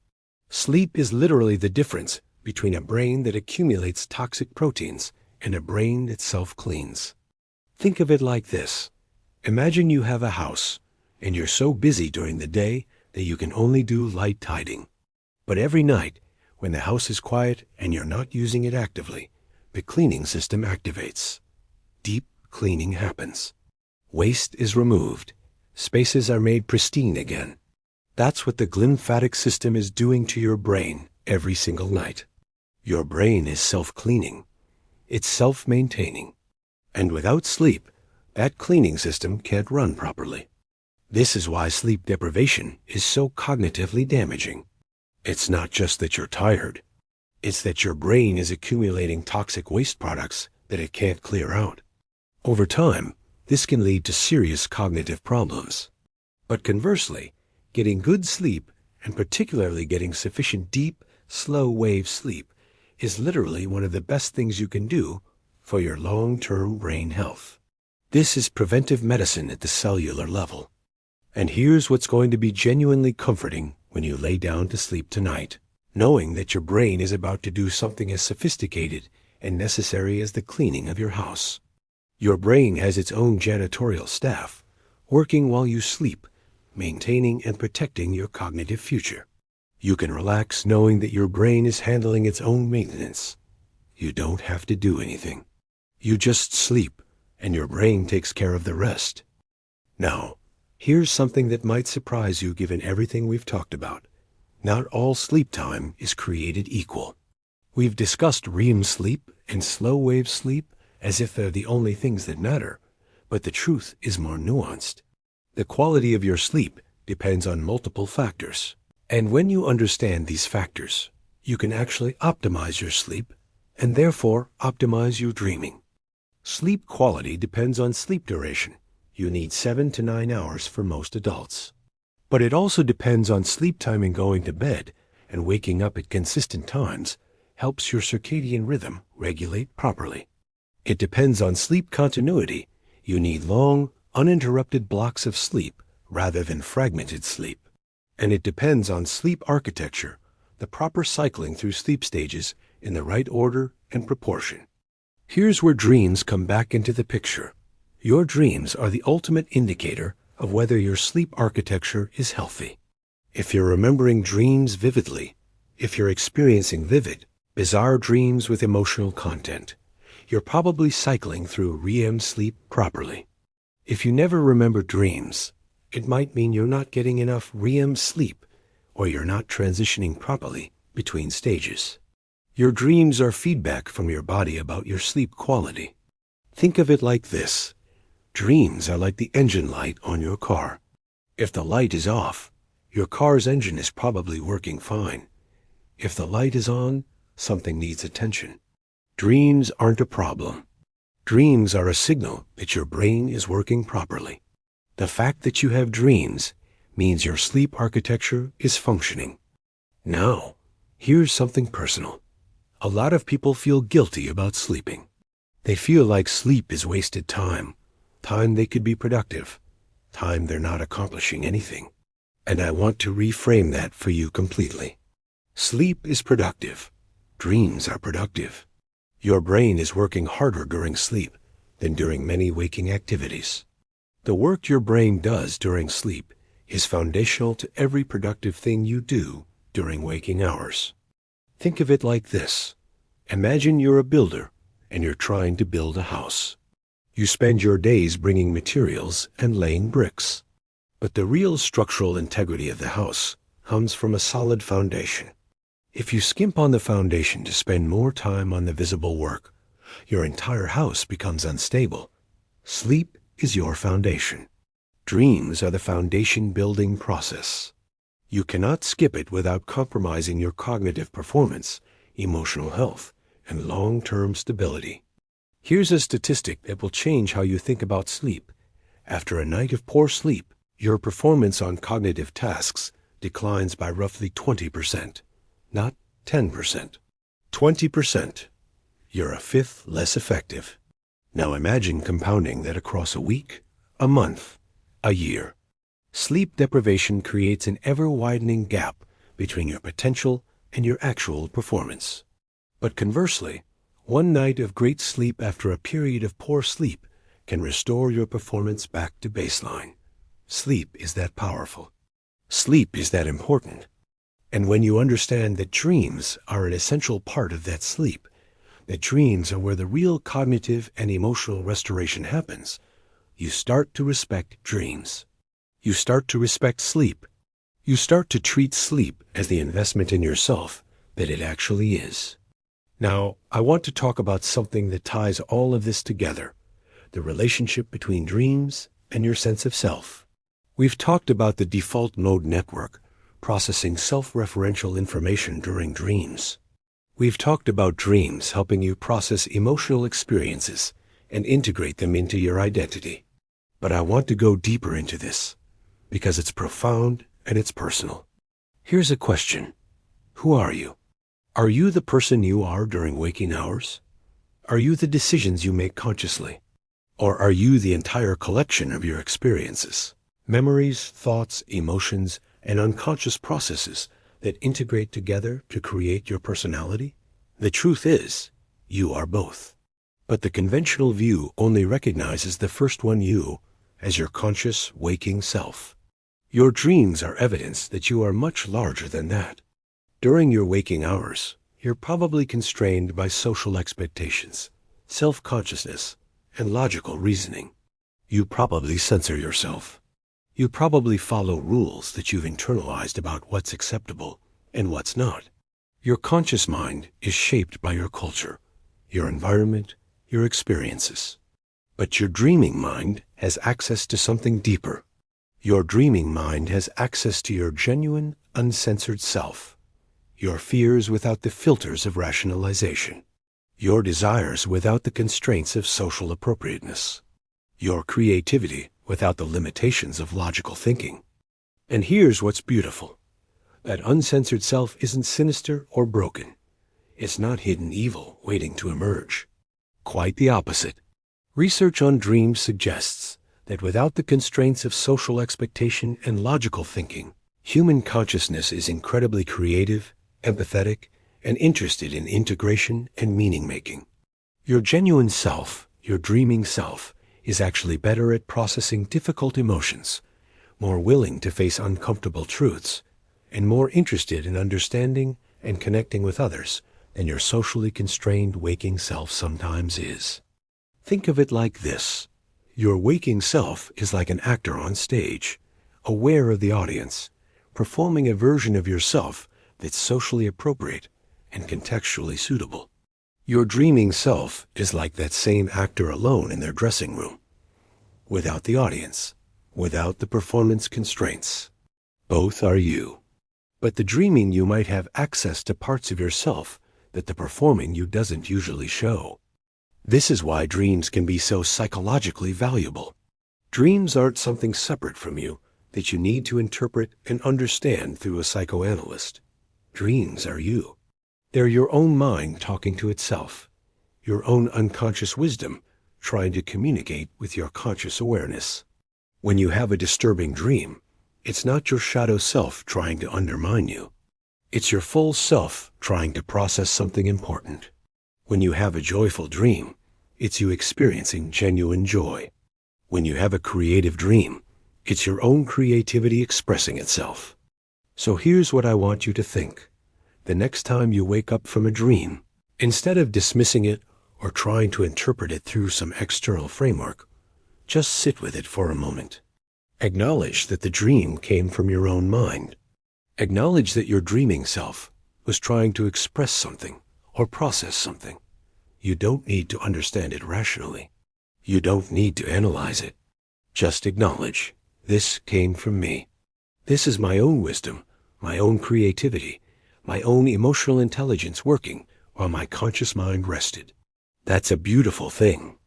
Sleep is literally the difference between a brain that accumulates toxic proteins and a brain that self-cleans. Think of it like this. Imagine you have a house, and you're so busy during the day that you can only do light tidying. But every night, when the house is quiet and you're not using it actively, the cleaning system activates. Deep cleaning happens. Waste is removed. Spaces are made pristine again. That's what the glymphatic system is doing to your brain every single night. Your brain is self-cleaning. It's self-maintaining. And without sleep, that cleaning system can't run properly. This is why sleep deprivation is so cognitively damaging. It's not just that you're tired. It's that your brain is accumulating toxic waste products that it can't clear out. Over time, this can lead to serious cognitive problems. But conversely, getting good sleep, and particularly getting sufficient deep, slow wave sleep, is literally one of the best things you can do for your long-term brain health. This is preventive medicine at the cellular level. And here's what's going to be genuinely comforting when you lay down to sleep tonight, knowing that your brain is about to do something as sophisticated and necessary as the cleaning of your house. Your brain has its own janitorial staff, working while you sleep, maintaining and protecting your cognitive future. You can relax knowing that your brain is handling its own maintenance. You don't have to do anything. You just sleep, and your brain takes care of the rest. Now, here's something that might surprise you given everything we've talked about. Not all sleep time is created equal. We've discussed REM sleep and slow-wave sleep as if they're the only things that matter, but the truth is more nuanced. The quality of your sleep depends on multiple factors. And when you understand these factors, you can actually optimize your sleep and therefore optimize your dreaming. Sleep quality depends on sleep duration. You need 7 to 9 hours for most adults. But it also depends on sleep time, and going to bed and waking up at consistent times helps your circadian rhythm regulate properly. It depends on sleep continuity. You need long, uninterrupted blocks of sleep rather than fragmented sleep. And it depends on sleep architecture, the proper cycling through sleep stages in the right order and proportion. Here's where dreams come back into the picture. Your dreams are the ultimate indicator of whether your sleep architecture is healthy. If you're remembering dreams vividly, if you're experiencing vivid, bizarre dreams with emotional content, you're probably cycling through REM sleep properly. If you never remember dreams, it might mean you're not getting enough REM sleep, or you're not transitioning properly between stages. Your dreams are feedback from your body about your sleep quality. Think of it like this. Dreams are like the engine light on your car. If the light is off, your car's engine is probably working fine. If the light is on, something needs attention. Dreams aren't a problem. Dreams are a signal that your brain is working properly. The fact that you have dreams means your sleep architecture is functioning. Now, here's something personal. A lot of people feel guilty about sleeping. They feel like sleep is wasted time they could be productive, time they're not accomplishing anything. And I want to reframe that for you completely. Sleep is productive. Dreams are productive. Your brain is working harder during sleep than during many waking activities. The work your brain does during sleep is foundational to every productive thing you do during waking hours. Think of it like this. Imagine you're a builder and you're trying to build a house. You spend your days bringing materials and laying bricks. But the real structural integrity of the house comes from a solid foundation. If you skimp on the foundation to spend more time on the visible work, your entire house becomes unstable. Sleep is your foundation. Dreams are the foundation building process. You cannot skip it without compromising your cognitive performance, emotional health, and long-term stability. Here's a statistic that will change how you think about sleep. After a night of poor sleep, your performance on cognitive tasks declines by roughly 20%, not 10%. 20%. You're a fifth less effective. Now imagine compounding that across a week, a month, a year. Sleep deprivation creates an ever-widening gap between your potential and your actual performance. But conversely, one night of great sleep after a period of poor sleep can restore your performance back to baseline. Sleep is that powerful. Sleep is that important. And when you understand that dreams are an essential part of that sleep, that dreams are where the real cognitive and emotional restoration happens, you start to respect dreams. You start to respect sleep. You start to treat sleep as the investment in yourself that it actually is. Now, I want to talk about something that ties all of this together, the relationship between dreams and your sense of self. We've talked about the default mode network, processing self-referential information during dreams. We've talked about dreams helping you process emotional experiences and integrate them into your identity. But I want to go deeper into this, because it's profound and it's personal. Here's a question. Who are you? Are you the person you are during waking hours? Are you the decisions you make consciously? Or are you the entire collection of your experiences, memories, thoughts, emotions, and unconscious processes that integrate together to create your personality? The truth is, you are both. But the conventional view only recognizes the first one, you, as your conscious, waking self. Your dreams are evidence that you are much larger than that. During your waking hours, you're probably constrained by social expectations, self-consciousness, and logical reasoning. You probably censor yourself. You probably follow rules that you've internalized about what's acceptable and what's not. Your conscious mind is shaped by your culture, your environment, your experiences. But your dreaming mind has access to something deeper. Your dreaming mind has access to your genuine, uncensored self, your fears without the filters of rationalization, your desires without the constraints of social appropriateness, your creativity without the limitations of logical thinking. And here's what's beautiful. That uncensored self isn't sinister or broken. It's not hidden evil waiting to emerge. Quite the opposite. Research on dreams suggests that without the constraints of social expectation and logical thinking, human consciousness is incredibly creative, empathetic, and interested in integration and meaning-making. Your genuine self, your dreaming self, is actually better at processing difficult emotions, more willing to face uncomfortable truths, and more interested in understanding and connecting with others than your socially constrained waking self sometimes is. Think of it like this. Your waking self is like an actor on stage, aware of the audience, performing a version of yourself that's socially appropriate and contextually suitable. Your dreaming self is like that same actor alone in their dressing room, without the audience, without the performance constraints. Both are you. But the dreaming you might have access to parts of yourself that the performing you doesn't usually show. This is why dreams can be so psychologically valuable. Dreams aren't something separate from you that you need to interpret and understand through a psychoanalyst. Dreams are you. They're your own mind talking to itself, your own unconscious wisdom trying to communicate with your conscious awareness. When you have a disturbing dream, it's not your shadow self trying to undermine you. It's your full self trying to process something important. When you have a joyful dream, it's you experiencing genuine joy. When you have a creative dream, it's your own creativity expressing itself. So here's what I want you to think. The next time you wake up from a dream, instead of dismissing it or trying to interpret it through some external framework, just sit with it for a moment. Acknowledge that the dream came from your own mind. Acknowledge that your dreaming self was trying to express something or process something. You don't need to understand it rationally. You don't need to analyze it. Just acknowledge, this came from me. This is my own wisdom, my own creativity, my own emotional intelligence working while my conscious mind rested. That's a beautiful thing.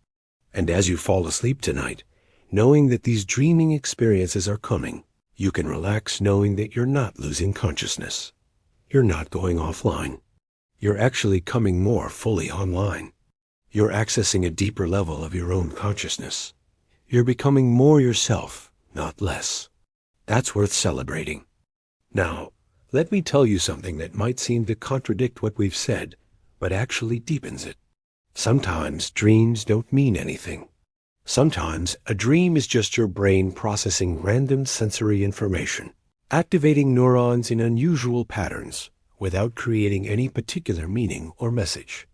And as you fall asleep tonight, knowing that these dreaming experiences are coming, you can relax knowing that you're not losing consciousness. You're not going offline. You're actually coming more fully online. You're accessing a deeper level of your own consciousness. You're becoming more yourself, not less. That's worth celebrating. Now, let me tell you something that might seem to contradict what we've said, but actually deepens it. Sometimes dreams don't mean anything. Sometimes a dream is just your brain processing random sensory information, activating neurons in unusual patterns without creating any particular meaning or message.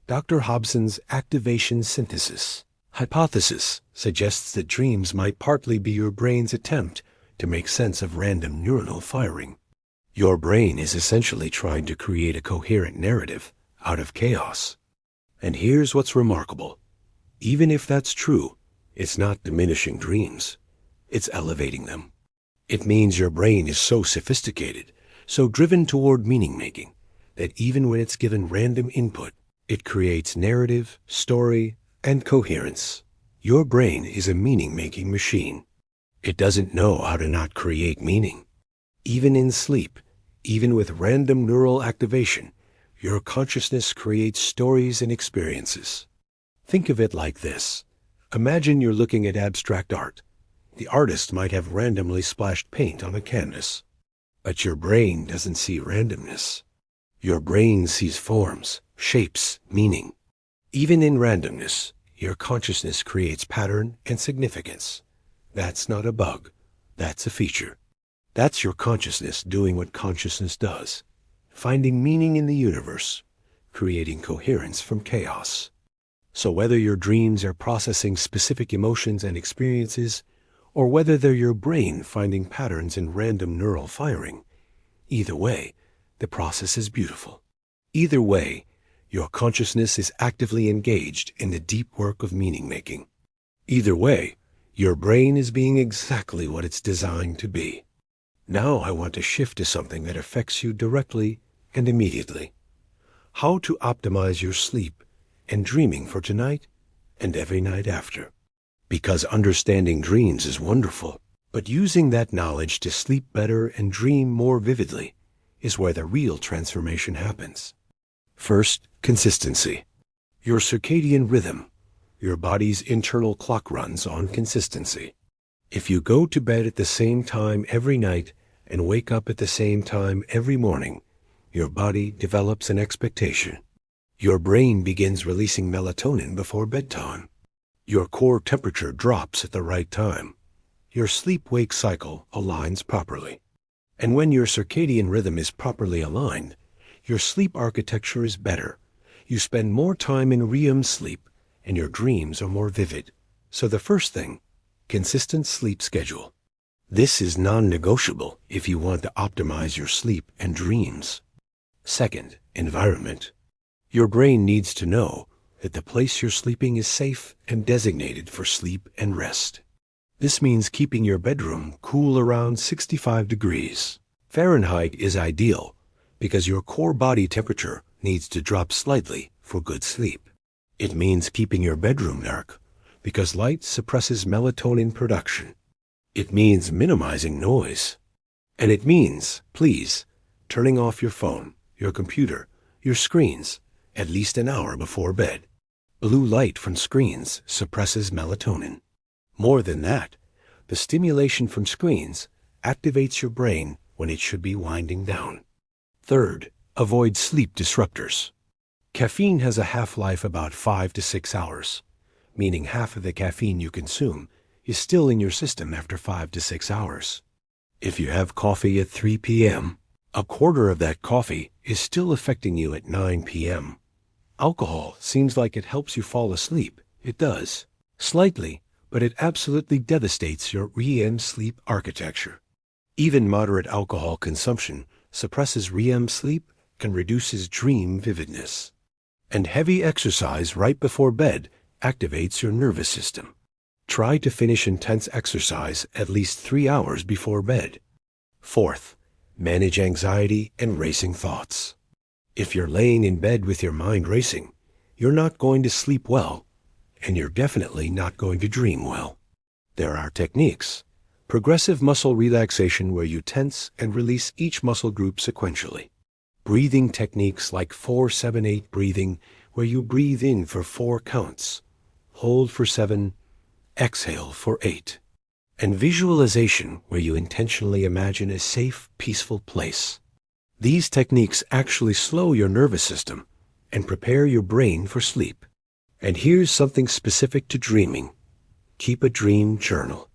Dr. Hobson's activation synthesis hypothesis suggests that dreams might partly be your brain's attempt to make sense of random neuronal firing. Your brain is essentially trying to create a coherent narrative out of chaos. And here's what's remarkable. Even if that's true, it's not diminishing dreams. It's elevating them. It means your brain is so sophisticated, so driven toward meaning-making, that even when it's given random input, it creates narrative, story, and coherence. Your brain is a meaning-making machine. It doesn't know how to not create meaning. Even in sleep, even with random neural activation, your consciousness creates stories and experiences. Think of it like this. Imagine you're looking at abstract art. The artist might have randomly splashed paint on a canvas. But your brain doesn't see randomness. Your brain sees forms, shapes, meaning. Even in randomness, your consciousness creates pattern and significance. That's not a bug. That's a feature. That's your consciousness doing what consciousness does, finding meaning in the universe, creating coherence from chaos. So whether your dreams are processing specific emotions and experiences, or whether they're your brain finding patterns in random neural firing, either way, the process is beautiful. Either way, your consciousness is actively engaged in the deep work of meaning-making. Either way, your brain is being exactly what it's designed to be. Now I want to shift to something that affects you directly and immediately. How to optimize your sleep and dreaming for tonight and every night after. Because understanding dreams is wonderful, but using that knowledge to sleep better and dream more vividly is where the real transformation happens. First, consistency. Your circadian rhythm, your body's internal clock runs on consistency. If you go to bed at the same time every night and wake up at the same time every morning, your body develops an expectation. Your brain begins releasing melatonin before bedtime. Your core temperature drops at the right time. Your sleep-wake cycle aligns properly. And when your circadian rhythm is properly aligned, your sleep architecture is better. You spend more time in REM sleep, and your dreams are more vivid. So the first thing, consistent sleep schedule. This is non-negotiable if you want to optimize your sleep and dreams. Second, environment. Your brain needs to know that the place you're sleeping is safe and designated for sleep and rest. This means keeping your bedroom cool around 65 degrees. Fahrenheit is ideal because your core body temperature needs to drop slightly for good sleep. It means keeping your bedroom dark because light suppresses melatonin production. It means minimizing noise. And it means, please, turning off your phone, your computer, your screens at least an hour before bed. Blue light from screens suppresses melatonin. More than that, the stimulation from screens activates your brain when it should be winding down. Third, avoid sleep disruptors. Caffeine has a half-life about 5 to 6 hours, meaning half of the caffeine you consume is still in your system after 5 to 6 hours. If you have coffee at 3 p.m., a quarter of that coffee is still affecting you at 9 p.m. Alcohol seems like it helps you fall asleep. It does. Slightly, but it absolutely devastates your REM sleep architecture. Even moderate alcohol consumption suppresses REM sleep and reduces dream vividness. And heavy exercise right before bed activates your nervous system. Try to finish intense exercise at least 3 hours before bed. Fourth, manage anxiety and racing thoughts. If you're laying in bed with your mind racing, you're not going to sleep well, and you're definitely not going to dream well. There are techniques. Progressive muscle relaxation where you tense and release each muscle group sequentially. Breathing techniques like 4-7-8 breathing where you breathe in for 4 counts, hold for 7, exhale for 8. And visualization where you intentionally imagine a safe, peaceful place. These techniques actually slow your nervous system and prepare your brain for sleep. And here's something specific to dreaming. Keep a dream journal.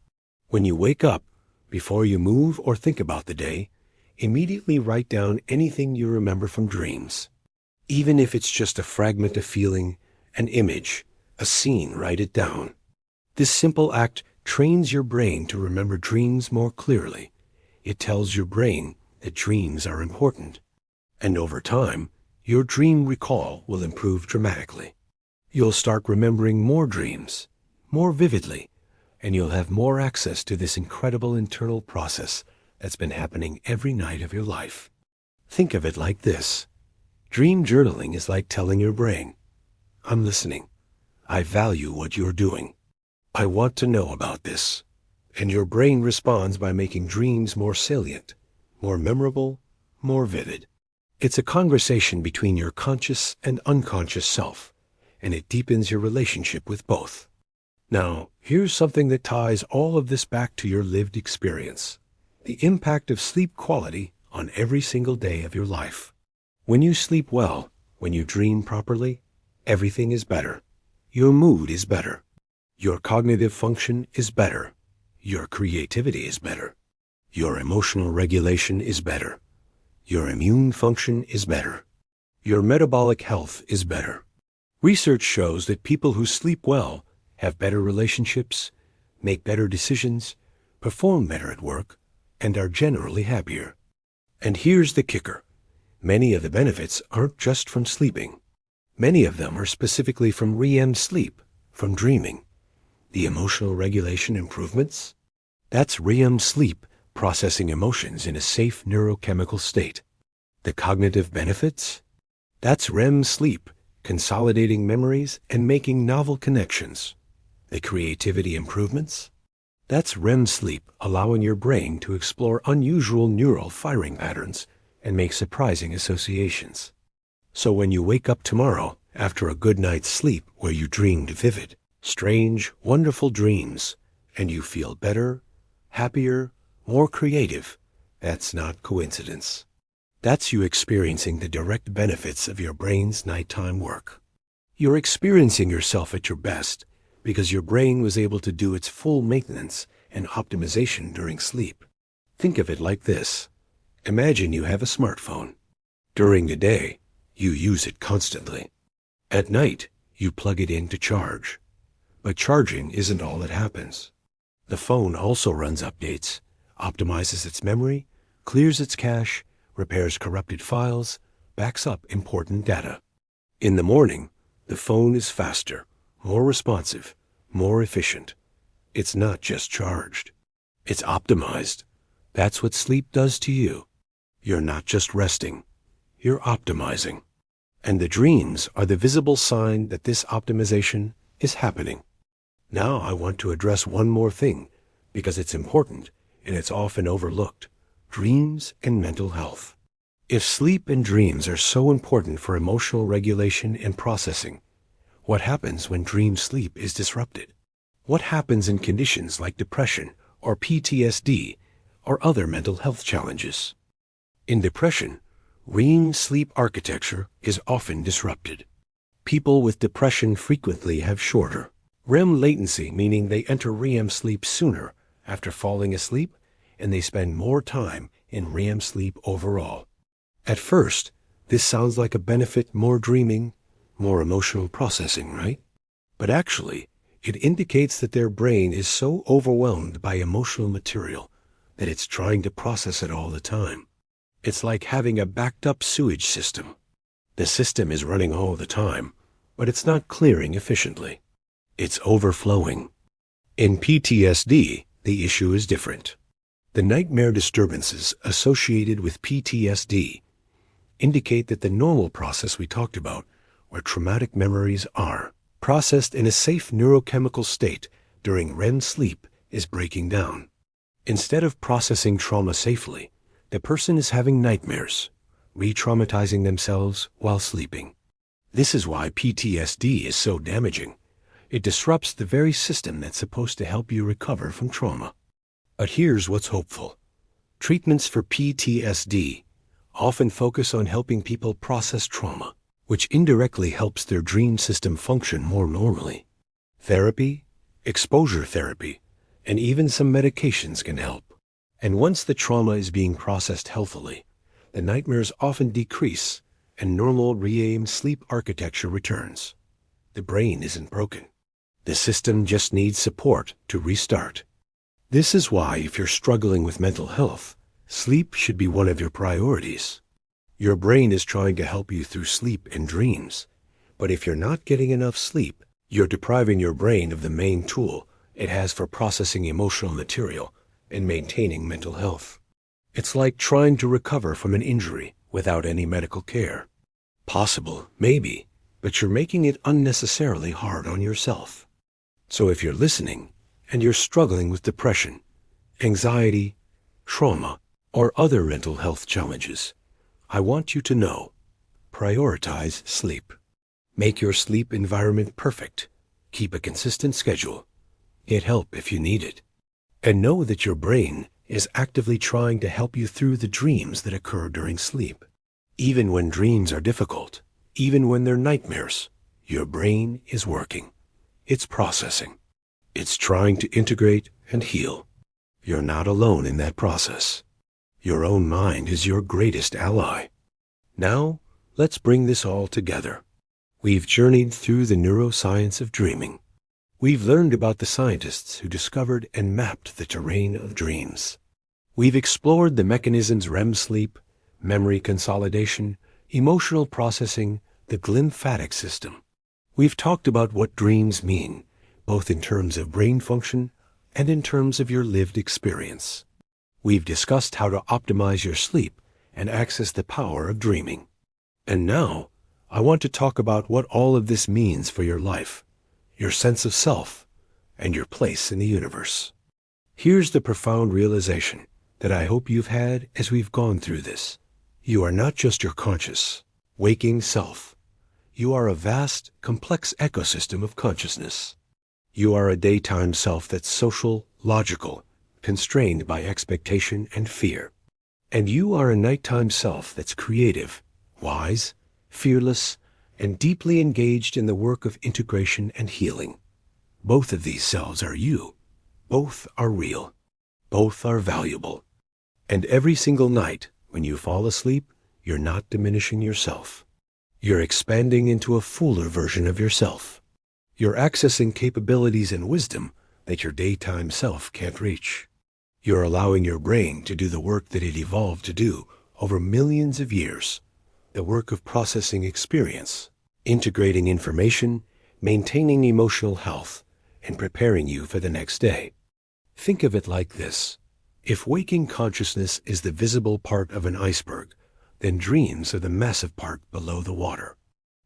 When you wake up, before you move or think about the day, immediately write down anything you remember from dreams. Even if it's just a fragment of feeling, an image, a scene, write it down. This simple act trains your brain to remember dreams more clearly. It tells your brain that dreams are important. And over time, your dream recall will improve dramatically. You'll start remembering more dreams, more vividly, and you'll have more access to this incredible internal process that's been happening every night of your life. Think of it like this. Dream journaling is like telling your brain, I'm listening. I value what you're doing. I want to know about this. And your brain responds by making dreams more salient, more memorable, more vivid. It's a conversation between your conscious and unconscious self, and it deepens your relationship with both. Now, here's something that ties all of this back to your lived experience. The impact of sleep quality on every single day of your life. When you sleep well, when you dream properly, everything is better. Your mood is better. Your cognitive function is better. Your creativity is better. Your emotional regulation is better. Your immune function is better. Your metabolic health is better. Research shows that people who sleep well have better relationships, make better decisions, perform better at work, and are generally happier. And here's the kicker. Many of the benefits aren't just from sleeping. Many of them are specifically from REM sleep, from dreaming. The emotional regulation improvements? That's REM sleep processing emotions in a safe neurochemical state. The cognitive benefits? That's REM sleep consolidating memories and making novel connections. The creativity improvements? That's REM sleep allowing your brain to explore unusual neural firing patterns and make surprising associations. So when you wake up tomorrow after a good night's sleep where you dreamed vivid, strange, wonderful dreams, and you feel better, happier, more creative, that's not coincidence. That's you experiencing the direct benefits of your brain's nighttime work. You're experiencing yourself at your best because your brain was able to do its full maintenance and optimization during sleep. Think of it like this. Imagine you have a smartphone. During the day, you use it constantly. At night, you plug it in to charge. But charging isn't all that happens. The phone also runs updates, optimizes its memory, clears its cache, repairs corrupted files, backs up important data. In the morning, the phone is faster, more responsive, more efficient. It's not just charged. It's optimized. That's what sleep does to you. You're not just resting. You're optimizing. And the dreams are the visible sign that this optimization is happening. Now I want to address one more thing, because it's important and it's often overlooked. Dreams and mental health. If sleep and dreams are so important for emotional regulation and processing, what happens when dream sleep is disrupted? What happens in conditions like depression or PTSD or other mental health challenges? In depression, REM sleep architecture is often disrupted. People with depression frequently have shorter REM latency, meaning they enter REM sleep sooner after falling asleep, and they spend more time in REM sleep overall. At first, this sounds like a benefit, more dreaming, more emotional processing, right? But actually, it indicates that their brain is so overwhelmed by emotional material that it's trying to process it all the time. It's like having a backed-up sewage system. The system is running all the time, but it's not clearing efficiently. It's overflowing. In PTSD, the issue is different. The nightmare disturbances associated with PTSD indicate that the normal process we talked about, where traumatic memories are processed in a safe neurochemical state during REM sleep, is breaking down. Instead of processing trauma safely, the person is having nightmares, re-traumatizing themselves while sleeping. This is why PTSD is so damaging. It disrupts the very system that's supposed to help you recover from trauma. But here's what's hopeful. Treatments for PTSD often focus on helping people process trauma, which indirectly helps their dream system function more normally. Therapy, exposure therapy, and even some medications can help. And once the trauma is being processed healthily, the nightmares often decrease and normal REM sleep architecture returns. The brain isn't broken. The system just needs support to restart. This is why, if you're struggling with mental health, sleep should be one of your priorities. Your brain is trying to help you through sleep and dreams, but if you're not getting enough sleep, you're depriving your brain of the main tool it has for processing emotional material and maintaining mental health. It's like trying to recover from an injury without any medical care. Possible, maybe, but you're making it unnecessarily hard on yourself. So if you're listening and you're struggling with depression, anxiety, trauma, or other mental health challenges, I want you to know, prioritize sleep. Make your sleep environment perfect. Keep a consistent schedule. Get help if you need it. And know that your brain is actively trying to help you through the dreams that occur during sleep. Even when dreams are difficult, even when they're nightmares, your brain is working. It's processing. It's trying to integrate and heal. You're not alone in that process. Your own mind is your greatest ally. Now, let's bring this all together. We've journeyed through the neuroscience of dreaming. We've learned about the scientists who discovered and mapped the terrain of dreams. We've explored the mechanisms REM sleep, memory consolidation, emotional processing, the glymphatic system. We've talked about what dreams mean, both in terms of brain function and in terms of your lived experience. We've discussed how to optimize your sleep and access the power of dreaming. And now, I want to talk about what all of this means for your life, your sense of self, and your place in the universe. Here's the profound realization that I hope you've had as we've gone through this. You are not just your conscious, waking self. You are a vast, complex ecosystem of consciousness. You are a daytime self that's social, logical, constrained by expectation and fear. And you are a nighttime self that's creative, wise, fearless, and deeply engaged in the work of integration and healing. Both of these selves are you. Both are real. Both are valuable. And every single night, when you fall asleep, you're not diminishing yourself. You're expanding into a fuller version of yourself. You're accessing capabilities and wisdom that your daytime self can't reach. You're allowing your brain to do the work that it evolved to do over millions of years, the work of processing experience, integrating information, maintaining emotional health, and preparing you for the next day. Think of it like this. If waking consciousness is the visible part of an iceberg, then dreams are the massive part below the water.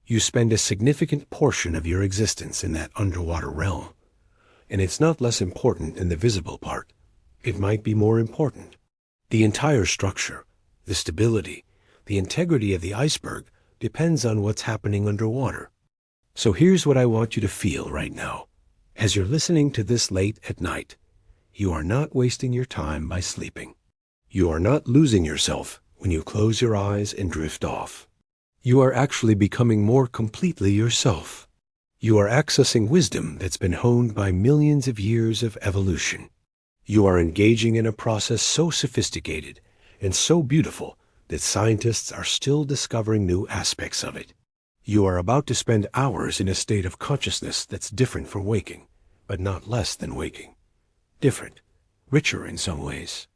You spend a significant portion of your existence in that underwater realm, and it's not less important than the visible part. It might be more important. The entire structure, the stability, the integrity of the iceberg depends on what's happening underwater. So here's what I want you to feel right now. As you're listening to this late at night, you are not wasting your time by sleeping. You are not losing yourself when you close your eyes and drift off. You are actually becoming more completely yourself. You are accessing wisdom that's been honed by millions of years of evolution. You are engaging in a process so sophisticated and so beautiful that scientists are still discovering new aspects of it. You are about to spend hours in a state of consciousness that's different from waking, but not less than waking. Different, richer in some ways,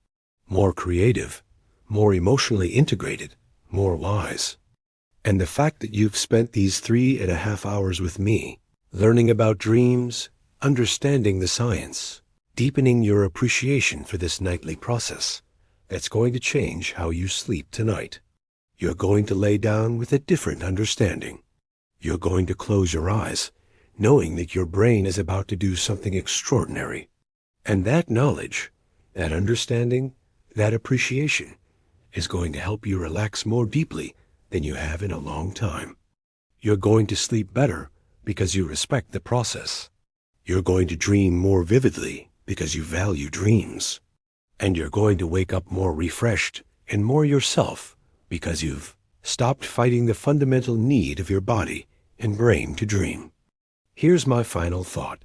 more creative, more emotionally integrated, more wise. And the fact that you've spent these 3.5 hours with me, learning about dreams, understanding the science, deepening your appreciation for this nightly process, that's going to change how you sleep tonight. You're going to lay down with a different understanding. You're going to close your eyes, knowing that your brain is about to do something extraordinary. And that knowledge, that understanding, that appreciation is going to help you relax more deeply than you have in a long time. You're going to sleep better because you respect the process. You're going to dream more vividly because you value dreams. And you're going to wake up more refreshed and more yourself because you've stopped fighting the fundamental need of your body and brain to dream. Here's my final thought.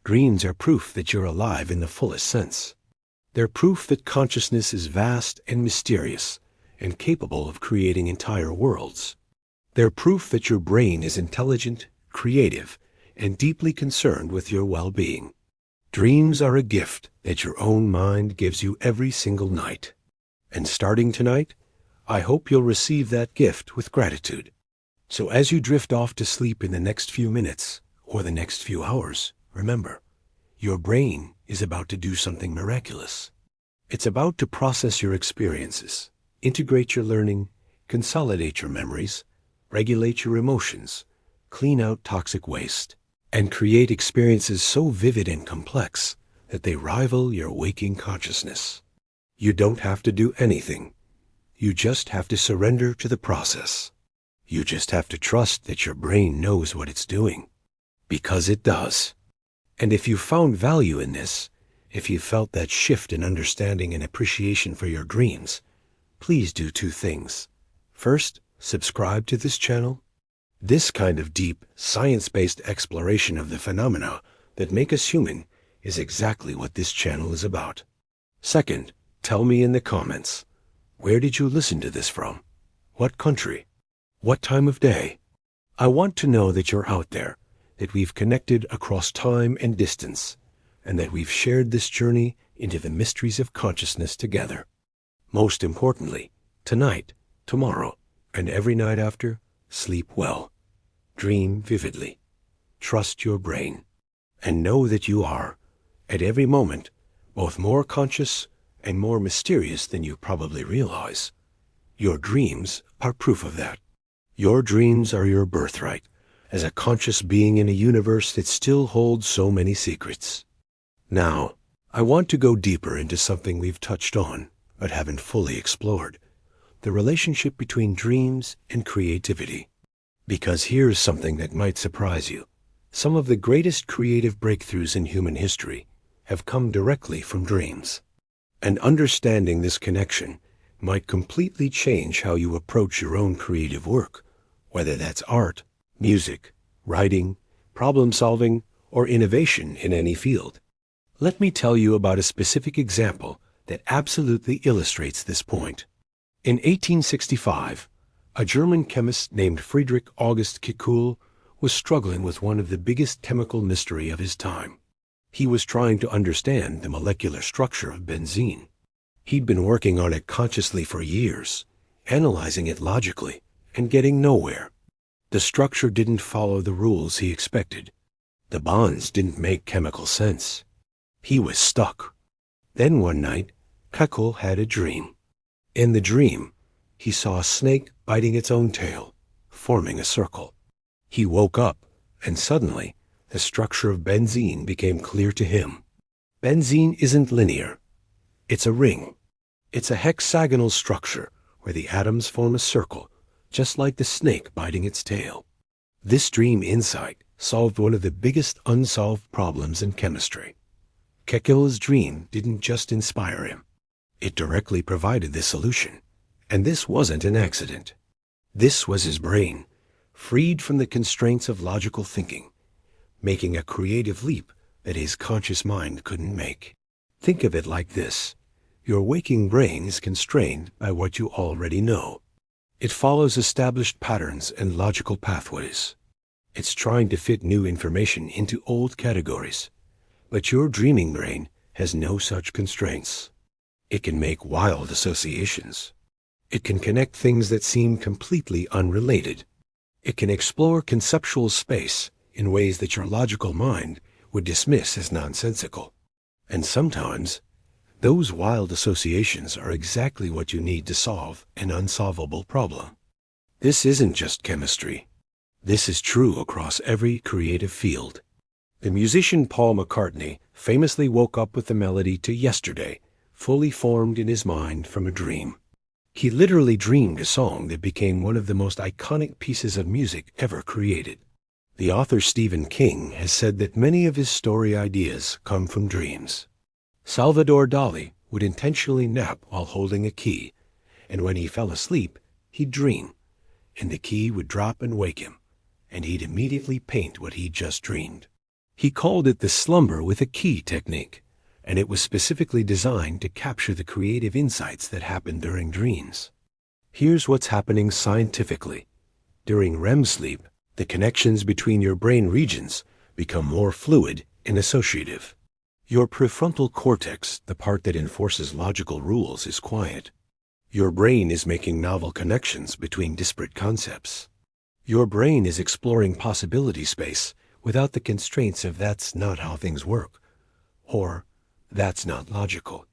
Dreams are proof that you're alive in the fullest sense. They're proof that consciousness is vast and mysterious and capable of creating entire worlds. They're proof that your brain is intelligent, creative, and deeply concerned with your well-being. Dreams are a gift that your own mind gives you every single night. And starting tonight, I hope you'll receive that gift with gratitude. So as you drift off to sleep in the next few minutes or the next few hours, remember, your brain is about to do something miraculous. It's about to process your experiences, integrate your learning, consolidate your memories, regulate your emotions, clean out toxic waste, and create experiences so vivid and complex that they rival your waking consciousness. You don't have to do anything. You just have to surrender to the process. You just have to trust that your brain knows what it's doing. Because it does. And if you found value in this, If you felt that shift in understanding and appreciation for your dreams, please do two things. First, subscribe to this channel. This kind of deep, science-based exploration of the phenomena that make us human is exactly what this channel is about. Second, tell me in the comments, where did you listen to this from? What country? What time of day? I want to know that you're out there, that we've connected across time and distance, and that we've shared this journey into the mysteries of consciousness together. Most importantly, tonight, tomorrow, and every night after, sleep well. Dream vividly. Trust your brain. And know that you are, at every moment, both more conscious and more mysterious than you probably realize. Your dreams are proof of that. Your dreams are your birthright, as a conscious being in a universe that still holds so many secrets. Now, I want to go deeper into something we've touched on, but haven't fully explored: the relationship between dreams and creativity. Because here's something that might surprise you. Some of the greatest creative breakthroughs in human history have come directly from dreams. And understanding this connection might completely change how you approach your own creative work, whether that's art, music, writing, problem solving, or innovation in any field. Let me tell you about a specific example that absolutely illustrates this point. In 1865, a German chemist named Friedrich August Kekulle was struggling with one of the biggest chemical mysteries of his time. He was trying to understand the molecular structure of benzene. He'd been working on it consciously for years, analyzing it logically, and getting nowhere. The structure didn't follow the rules he expected. The bonds didn't make chemical sense. He was stuck. Then one night, Kekulle had a dream. In the dream, he saw a snake biting its own tail, forming a circle. He woke up, and suddenly, the structure of benzene became clear to him. Benzene isn't linear. It's a ring. It's a hexagonal structure where the atoms form a circle, just like the snake biting its tail. This dream insight solved one of the biggest unsolved problems in chemistry. Kekulle's dream didn't just inspire him. It directly provided the solution. And this wasn't an accident. This was his brain, freed from the constraints of logical thinking, making a creative leap that his conscious mind couldn't make. Think of it like this. Your waking brain is constrained by what you already know. It follows established patterns and logical pathways. It's trying to fit new information into old categories. But your dreaming brain has no such constraints. It can make wild associations. It can connect things that seem completely unrelated. It can explore conceptual space in ways that your logical mind would dismiss as nonsensical. And sometimes, those wild associations are exactly what you need to solve an unsolvable problem. This isn't just chemistry. This is true across every creative field. The musician Paul McCartney famously woke up with the melody to Yesterday, fully formed in his mind from a dream. He literally dreamed a song that became one of the most iconic pieces of music ever created. The author Stephen King has said that many of his story ideas come from dreams. Salvador Dali would intentionally nap while holding a key, and when he fell asleep, he'd dream, and the key would drop and wake him, and he'd immediately paint what he'd just dreamed. He called it the slumber with a key technique, and it was specifically designed to capture the creative insights that happen during dreams. Here's what's happening scientifically. During REM sleep, the connections between your brain regions become more fluid and associative. Your prefrontal cortex, the part that enforces logical rules, is quiet. Your brain is making novel connections between disparate concepts. Your brain is exploring possibility space without the constraints of "that's not how things work," or "that's not logical."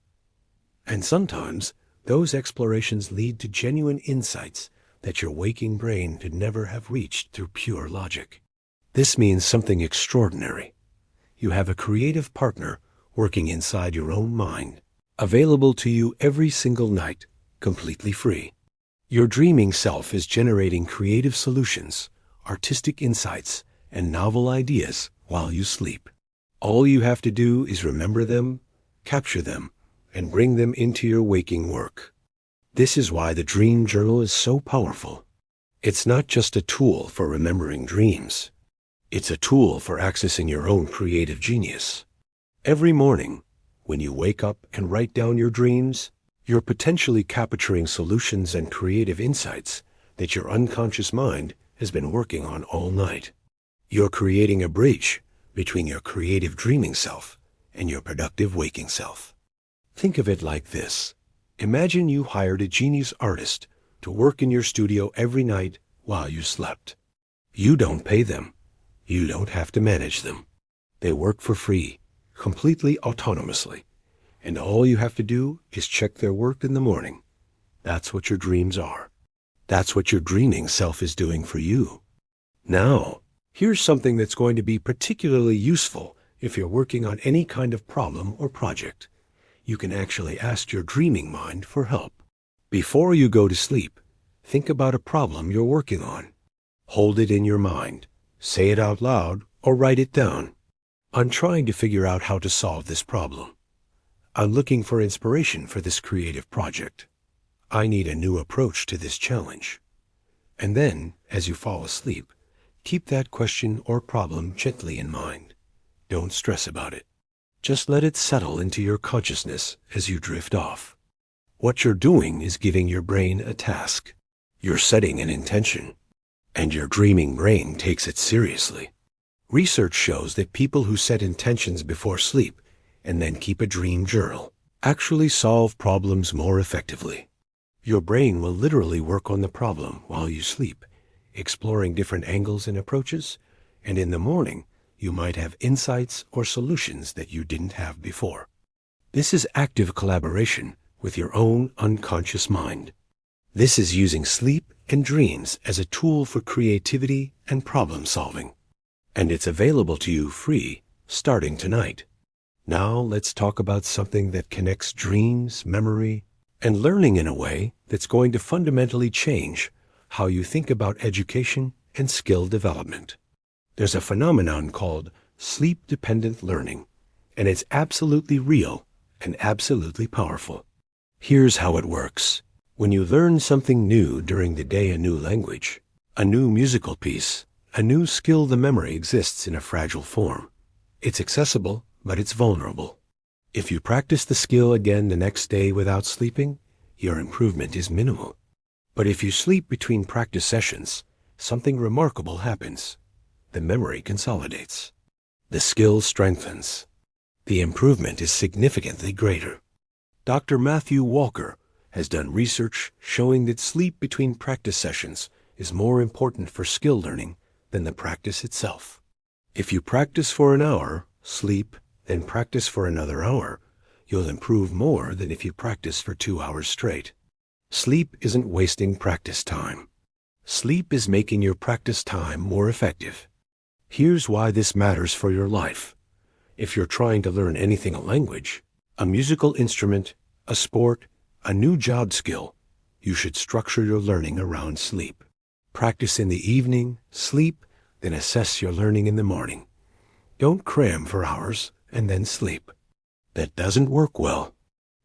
And sometimes, those explorations lead to genuine insights that your waking brain could never have reached through pure logic. This means something extraordinary. You have a creative partner working inside your own mind, available to you every single night, completely free. Your dreaming self is generating creative solutions, artistic insights, and novel ideas while you sleep. All you have to do is remember them, capture them, and bring them into your waking work. This is why the dream journal is so powerful. It's not just a tool for remembering dreams. It's a tool for accessing your own creative genius. Every morning, when you wake up and write down your dreams, you're potentially capturing solutions and creative insights that your unconscious mind has been working on all night. You're creating a bridge between your creative dreaming self and your productive waking self. Think of it like this. Imagine you hired a genius artist to work in your studio every night while you slept. You don't pay them. You don't have to manage them. They work for free, completely autonomously, and all you have to do is check their work in the morning. That's what your dreams are. That's what your dreaming self is doing for you. Now, here's something that's going to be particularly useful if you're working on any kind of problem or project. You can actually ask your dreaming mind for help. Before you go to sleep, think about a problem you're working on. Hold it in your mind, say it out loud, or write it down. I'm trying to figure out how to solve this problem. I'm looking for inspiration for this creative project. I need a new approach to this challenge. And then, as you fall asleep, keep that question or problem gently in mind. Don't stress about it. Just let it settle into your consciousness as you drift off. What you're doing is giving your brain a task. You're setting an intention, and your dreaming brain takes it seriously. Research shows that people who set intentions before sleep and then keep a dream journal actually solve problems more effectively. Your brain will literally work on the problem while you sleep, exploring different angles and approaches, and in the morning, you might have insights or solutions that you didn't have before. This is active collaboration with your own unconscious mind. This is using sleep and dreams as a tool for creativity and problem solving. And it's available to you free starting tonight. Now let's talk about something that connects dreams, memory, and learning in a way that's going to fundamentally change how you think about education and skill development. There's a phenomenon called sleep-dependent learning, and it's absolutely real and absolutely powerful. Here's how it works. When you learn something new during the day, a new language, a new musical piece, a new skill, the memory exists in a fragile form. It's accessible, but it's vulnerable. If you practice the skill again the next day without sleeping, your improvement is minimal. But if you sleep between practice sessions, something remarkable happens. The memory consolidates. The skill strengthens. The improvement is significantly greater. Dr. Matthew Walker has done research showing that sleep between practice sessions is more important for skill learning than the practice itself. If you practice for an hour, sleep, then practice for another hour, you'll improve more than if you practice for 2 hours straight. Sleep isn't wasting practice time. Sleep is making your practice time more effective. Here's why this matters for your life. If you're trying to learn anything, a language, a musical instrument, a sport, a new job skill, you should structure your learning around sleep. Practice in the evening, sleep, then assess your learning in the morning. Don't cram for hours and then sleep. That doesn't work well.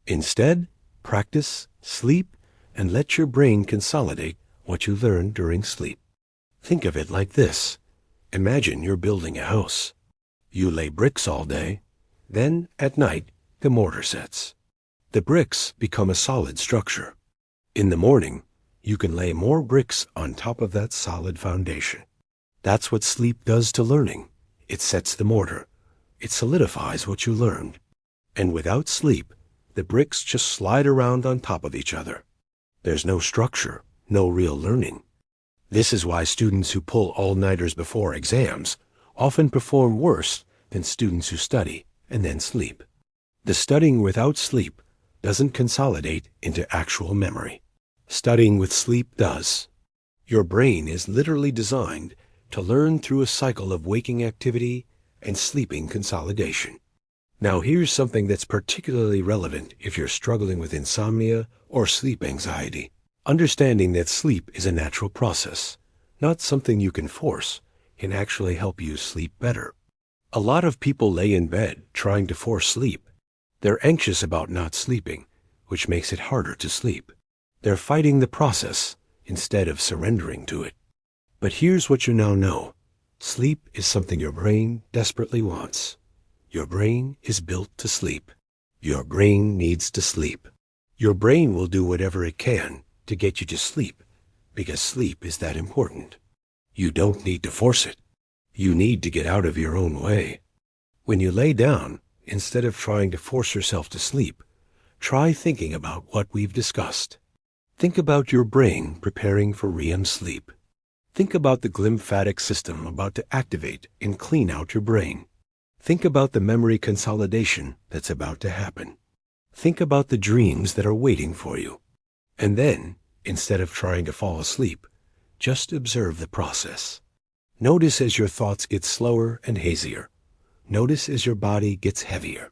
Instead, practice, sleep, and let your brain consolidate what you learned during sleep. Think of it like this. Imagine you're building a house. You lay bricks all day, then at night the mortar sets. The bricks become a solid structure. In the morning, you can lay more bricks on top of that solid foundation. That's what sleep does to learning. It sets the mortar. It solidifies what you learned. And without sleep, the bricks just slide around on top of each other. There's no structure, no real learning. This is why students who pull all-nighters before exams often perform worse than students who study and then sleep. The studying without sleep doesn't consolidate into actual memory. Studying with sleep does. Your brain is literally designed to learn through a cycle of waking activity and sleeping consolidation. Now here's something that's particularly relevant if you're struggling with insomnia or sleep anxiety. Understanding that sleep is a natural process, not something you can force, can actually help you sleep better. A lot of people lay in bed trying to force sleep, They're anxious about not sleeping, which makes it harder to sleep. They're fighting the process instead of surrendering to it. But here's what you now know. Sleep is something your brain desperately wants. Your brain is built to sleep. Your brain needs to sleep. Your brain will do whatever it can to get you to sleep, because sleep is that important. You don't need to force it. You need to get out of your own way. When you lay down, instead of trying to force yourself to sleep, try thinking about what we've discussed. Think about your brain preparing for REM sleep. Think about the glymphatic system about to activate and clean out your brain. Think about the memory consolidation that's about to happen. Think about the dreams that are waiting for you. And then, instead of trying to fall asleep, just observe the process. Notice as your thoughts get slower and hazier. Notice as your body gets heavier.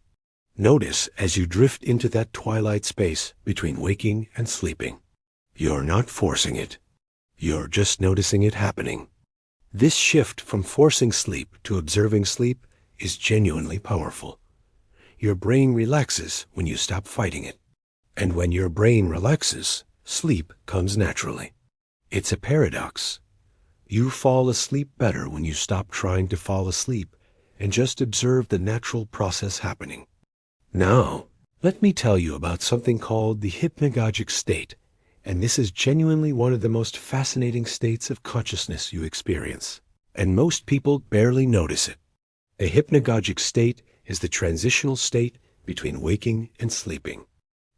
Notice as you drift into that twilight space between waking and sleeping. You're not forcing it. You're just noticing it happening. This shift from forcing sleep to observing sleep is genuinely powerful. Your brain relaxes when you stop fighting it. And when your brain relaxes, sleep comes naturally. It's a paradox. You fall asleep better when you stop trying to fall asleep and just observe the natural process happening. Now, let me tell you about something called the hypnagogic state, and this is genuinely one of the most fascinating states of consciousness you experience, and most people barely notice it. A hypnagogic state is the transitional state between waking and sleeping.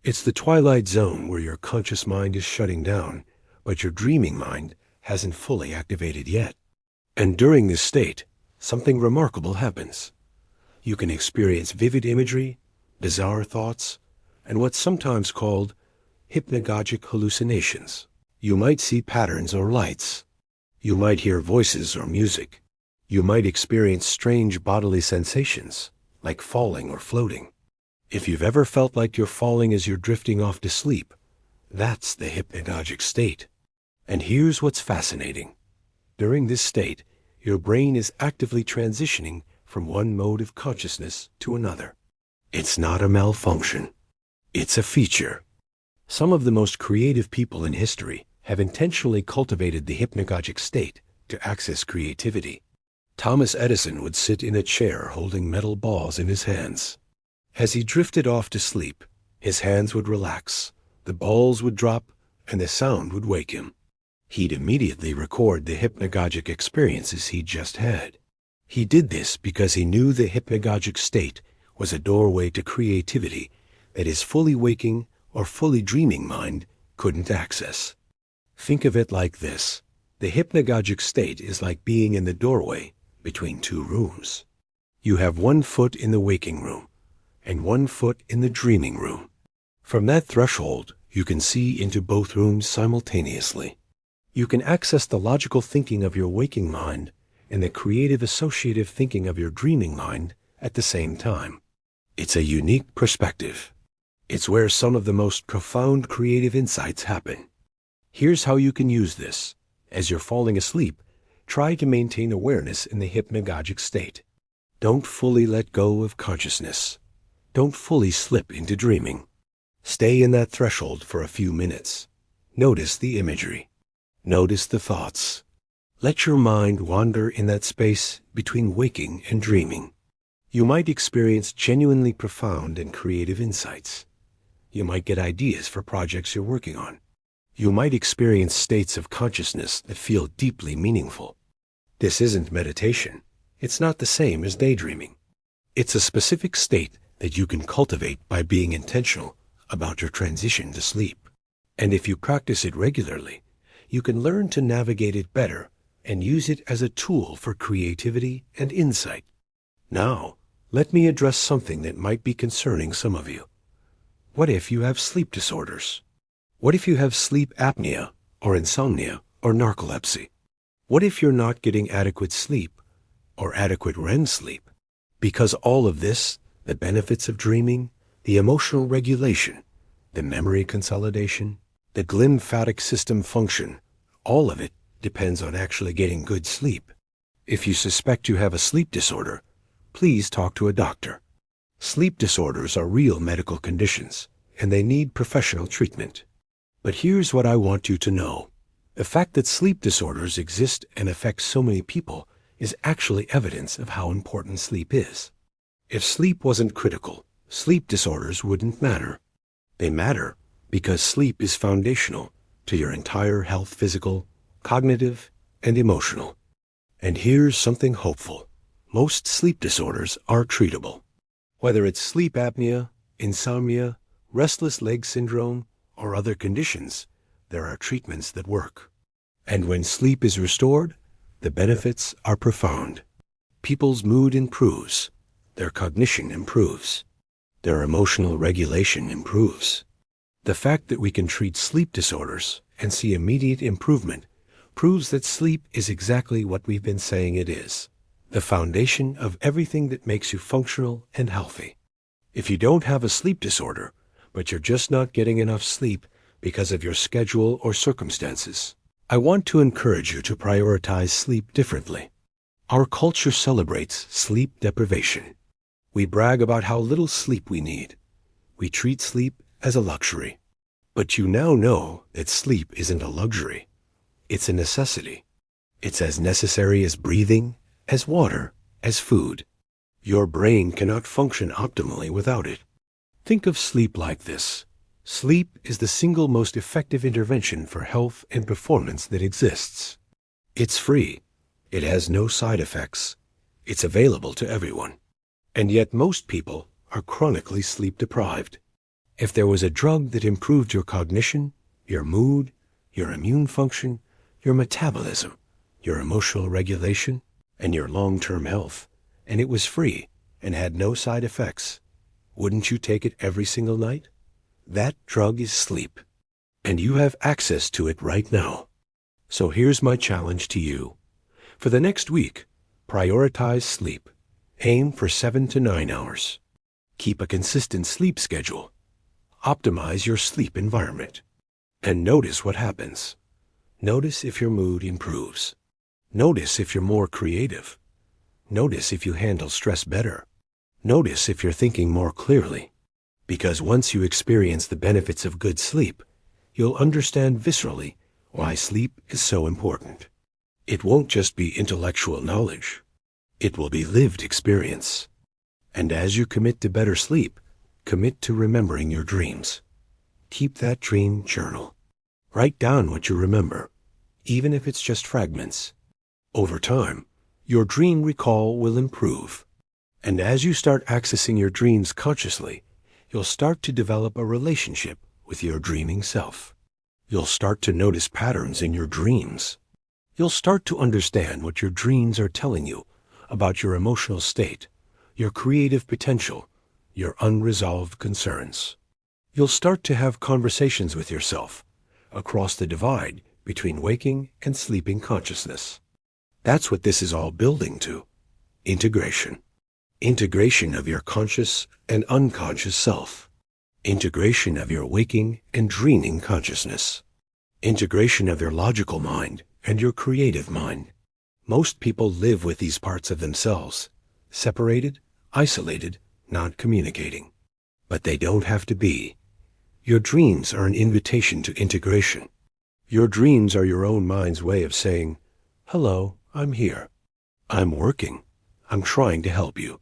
It's the twilight zone where your conscious mind is shutting down, but your dreaming mind hasn't fully activated yet. And during this state, something remarkable happens. You can experience vivid imagery, bizarre thoughts, and what's sometimes called hypnagogic hallucinations. You might see patterns or lights. You might hear voices or music. You might experience strange bodily sensations, like falling or floating. If you've ever felt like you're falling as you're drifting off to sleep, that's the hypnagogic state. And here's what's fascinating. During this state, your brain is actively transitioning from one mode of consciousness to another. It's not a malfunction. It's a feature. Some of the most creative people in history have intentionally cultivated the hypnagogic state to access creativity. Thomas Edison would sit in a chair holding metal balls in his hands. As he drifted off to sleep, his hands would relax, the balls would drop, and the sound would wake him. He'd immediately record the hypnagogic experiences he'd just had. He did this because he knew the hypnagogic state was a doorway to creativity that his fully waking or fully dreaming mind couldn't access. Think of it like this. The hypnagogic state is like being in the doorway between two rooms. You have one foot in the waking room and one foot in the dreaming room. From that threshold, you can see into both rooms simultaneously. You can access the logical thinking of your waking mind and the creative associative thinking of your dreaming mind at the same time. It's a unique perspective. It's where some of the most profound creative insights happen. Here's how you can use this. As you're falling asleep, try to maintain awareness in the hypnagogic state. Don't fully let go of consciousness. Don't fully slip into dreaming. Stay in that threshold for a few minutes. Notice the imagery. Notice the thoughts. Let your mind wander in that space between waking and dreaming. You might experience genuinely profound and creative insights. You might get ideas for projects you're working on. You might experience states of consciousness that feel deeply meaningful. This isn't meditation. It's not the same as daydreaming. It's a specific state that you can cultivate by being intentional about your transition to sleep. And if you practice it regularly, you can learn to navigate it better and use it as a tool for creativity and insight. Now, let me address something that might be concerning some of you. What if you have sleep disorders? What if you have sleep apnea or insomnia or narcolepsy? What if you're not getting adequate sleep or adequate REM sleep? Because all of this, the benefits of dreaming, the emotional regulation, the memory consolidation, the glymphatic system function, all of it depends on actually getting good sleep. If you suspect you have a sleep disorder, please talk to a doctor. Sleep disorders are real medical conditions, and they need professional treatment. But here's what I want you to know. The fact that sleep disorders exist and affect so many people is actually evidence of how important sleep is. If sleep wasn't critical, sleep disorders wouldn't matter. They matter because sleep is foundational to your entire health, physical, cognitive, and emotional. And here's something hopeful. Most sleep disorders are treatable. Whether it's sleep apnea, insomnia, restless leg syndrome, or other conditions, there are treatments that work. And when sleep is restored, the benefits are profound. People's mood improves, their cognition improves, their emotional regulation improves. The fact that we can treat sleep disorders and see immediate improvement proves that sleep is exactly what we've been saying it is, the foundation of everything that makes you functional and healthy. If you don't have a sleep disorder, but you're just not getting enough sleep because of your schedule or circumstances, I want to encourage you to prioritize sleep differently. Our culture celebrates sleep deprivation. We brag about how little sleep we need. We treat sleep as a luxury. But you now know that sleep isn't a luxury. It's a necessity. It's as necessary as breathing, as water, as food. Your brain cannot function optimally without it. Think of sleep like this. Sleep is the single most effective intervention for health and performance that exists. It's free. It has no side effects. It's available to everyone. And yet most people are chronically sleep deprived. If there was a drug that improved your cognition, your mood, your immune function, your metabolism, your emotional regulation, and your long-term health, and it was free and had no side effects, wouldn't you take it every single night? That drug is sleep, and you have access to it right now. So here's my challenge to you. For the next week, prioritize sleep. Aim for 7 to 9 hours. Keep a consistent sleep schedule. Optimize your sleep environment. And notice what happens. Notice if your mood improves. Notice if you're more creative. Notice if you handle stress better. Notice if you're thinking more clearly. Because once you experience the benefits of good sleep, you'll understand viscerally why sleep is so important. It won't just be intellectual knowledge. It will be lived experience. And as you commit to better sleep, commit to remembering your dreams. Keep that dream journal. Write down what you remember, even if it's just fragments. Over time, your dream recall will improve. And as you start accessing your dreams consciously, you'll start to develop a relationship with your dreaming self. You'll start to notice patterns in your dreams. You'll start to understand what your dreams are telling you about your emotional state, your creative potential, your unresolved concerns. You'll start to have conversations with yourself across the divide between waking and sleeping consciousness. That's what this is all building to. Integration. Integration of your conscious and unconscious self. Integration of your waking and dreaming consciousness. Integration of your logical mind and your creative mind. Most people live with these parts of themselves, separated, isolated, not communicating. But they don't have to be. Your dreams are an invitation to integration. Your dreams are your own mind's way of saying, "Hello, I'm here. I'm working. I'm trying to help you.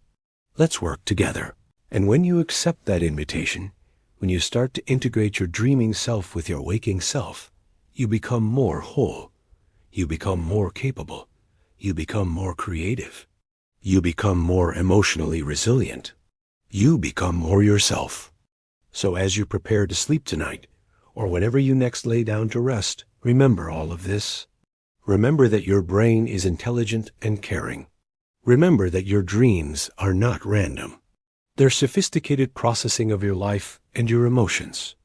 Let's work together." And when you accept that invitation, when you start to integrate your dreaming self with your waking self, you become more whole. You become more capable. You become more creative. You become more emotionally resilient. You become more yourself. So as you prepare to sleep tonight, or whenever you next lay down to rest, remember all of this. Remember that your brain is intelligent and caring. Remember that your dreams are not random. They're sophisticated processing of your life and your emotions.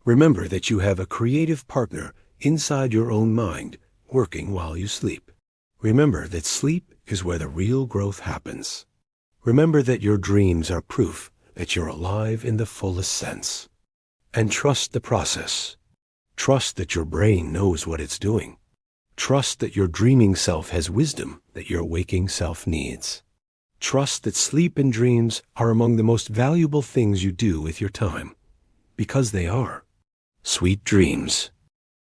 Remember that you have a creative partner inside your own mind working while you sleep. Remember that sleep is where the real growth happens. Remember that your dreams are proof that you're alive in the fullest sense. And trust the process. Trust that your brain knows what it's doing. Trust that your dreaming self has wisdom that your waking self needs. Trust that sleep and dreams are among the most valuable things you do with your time, because they are. Sweet dreams.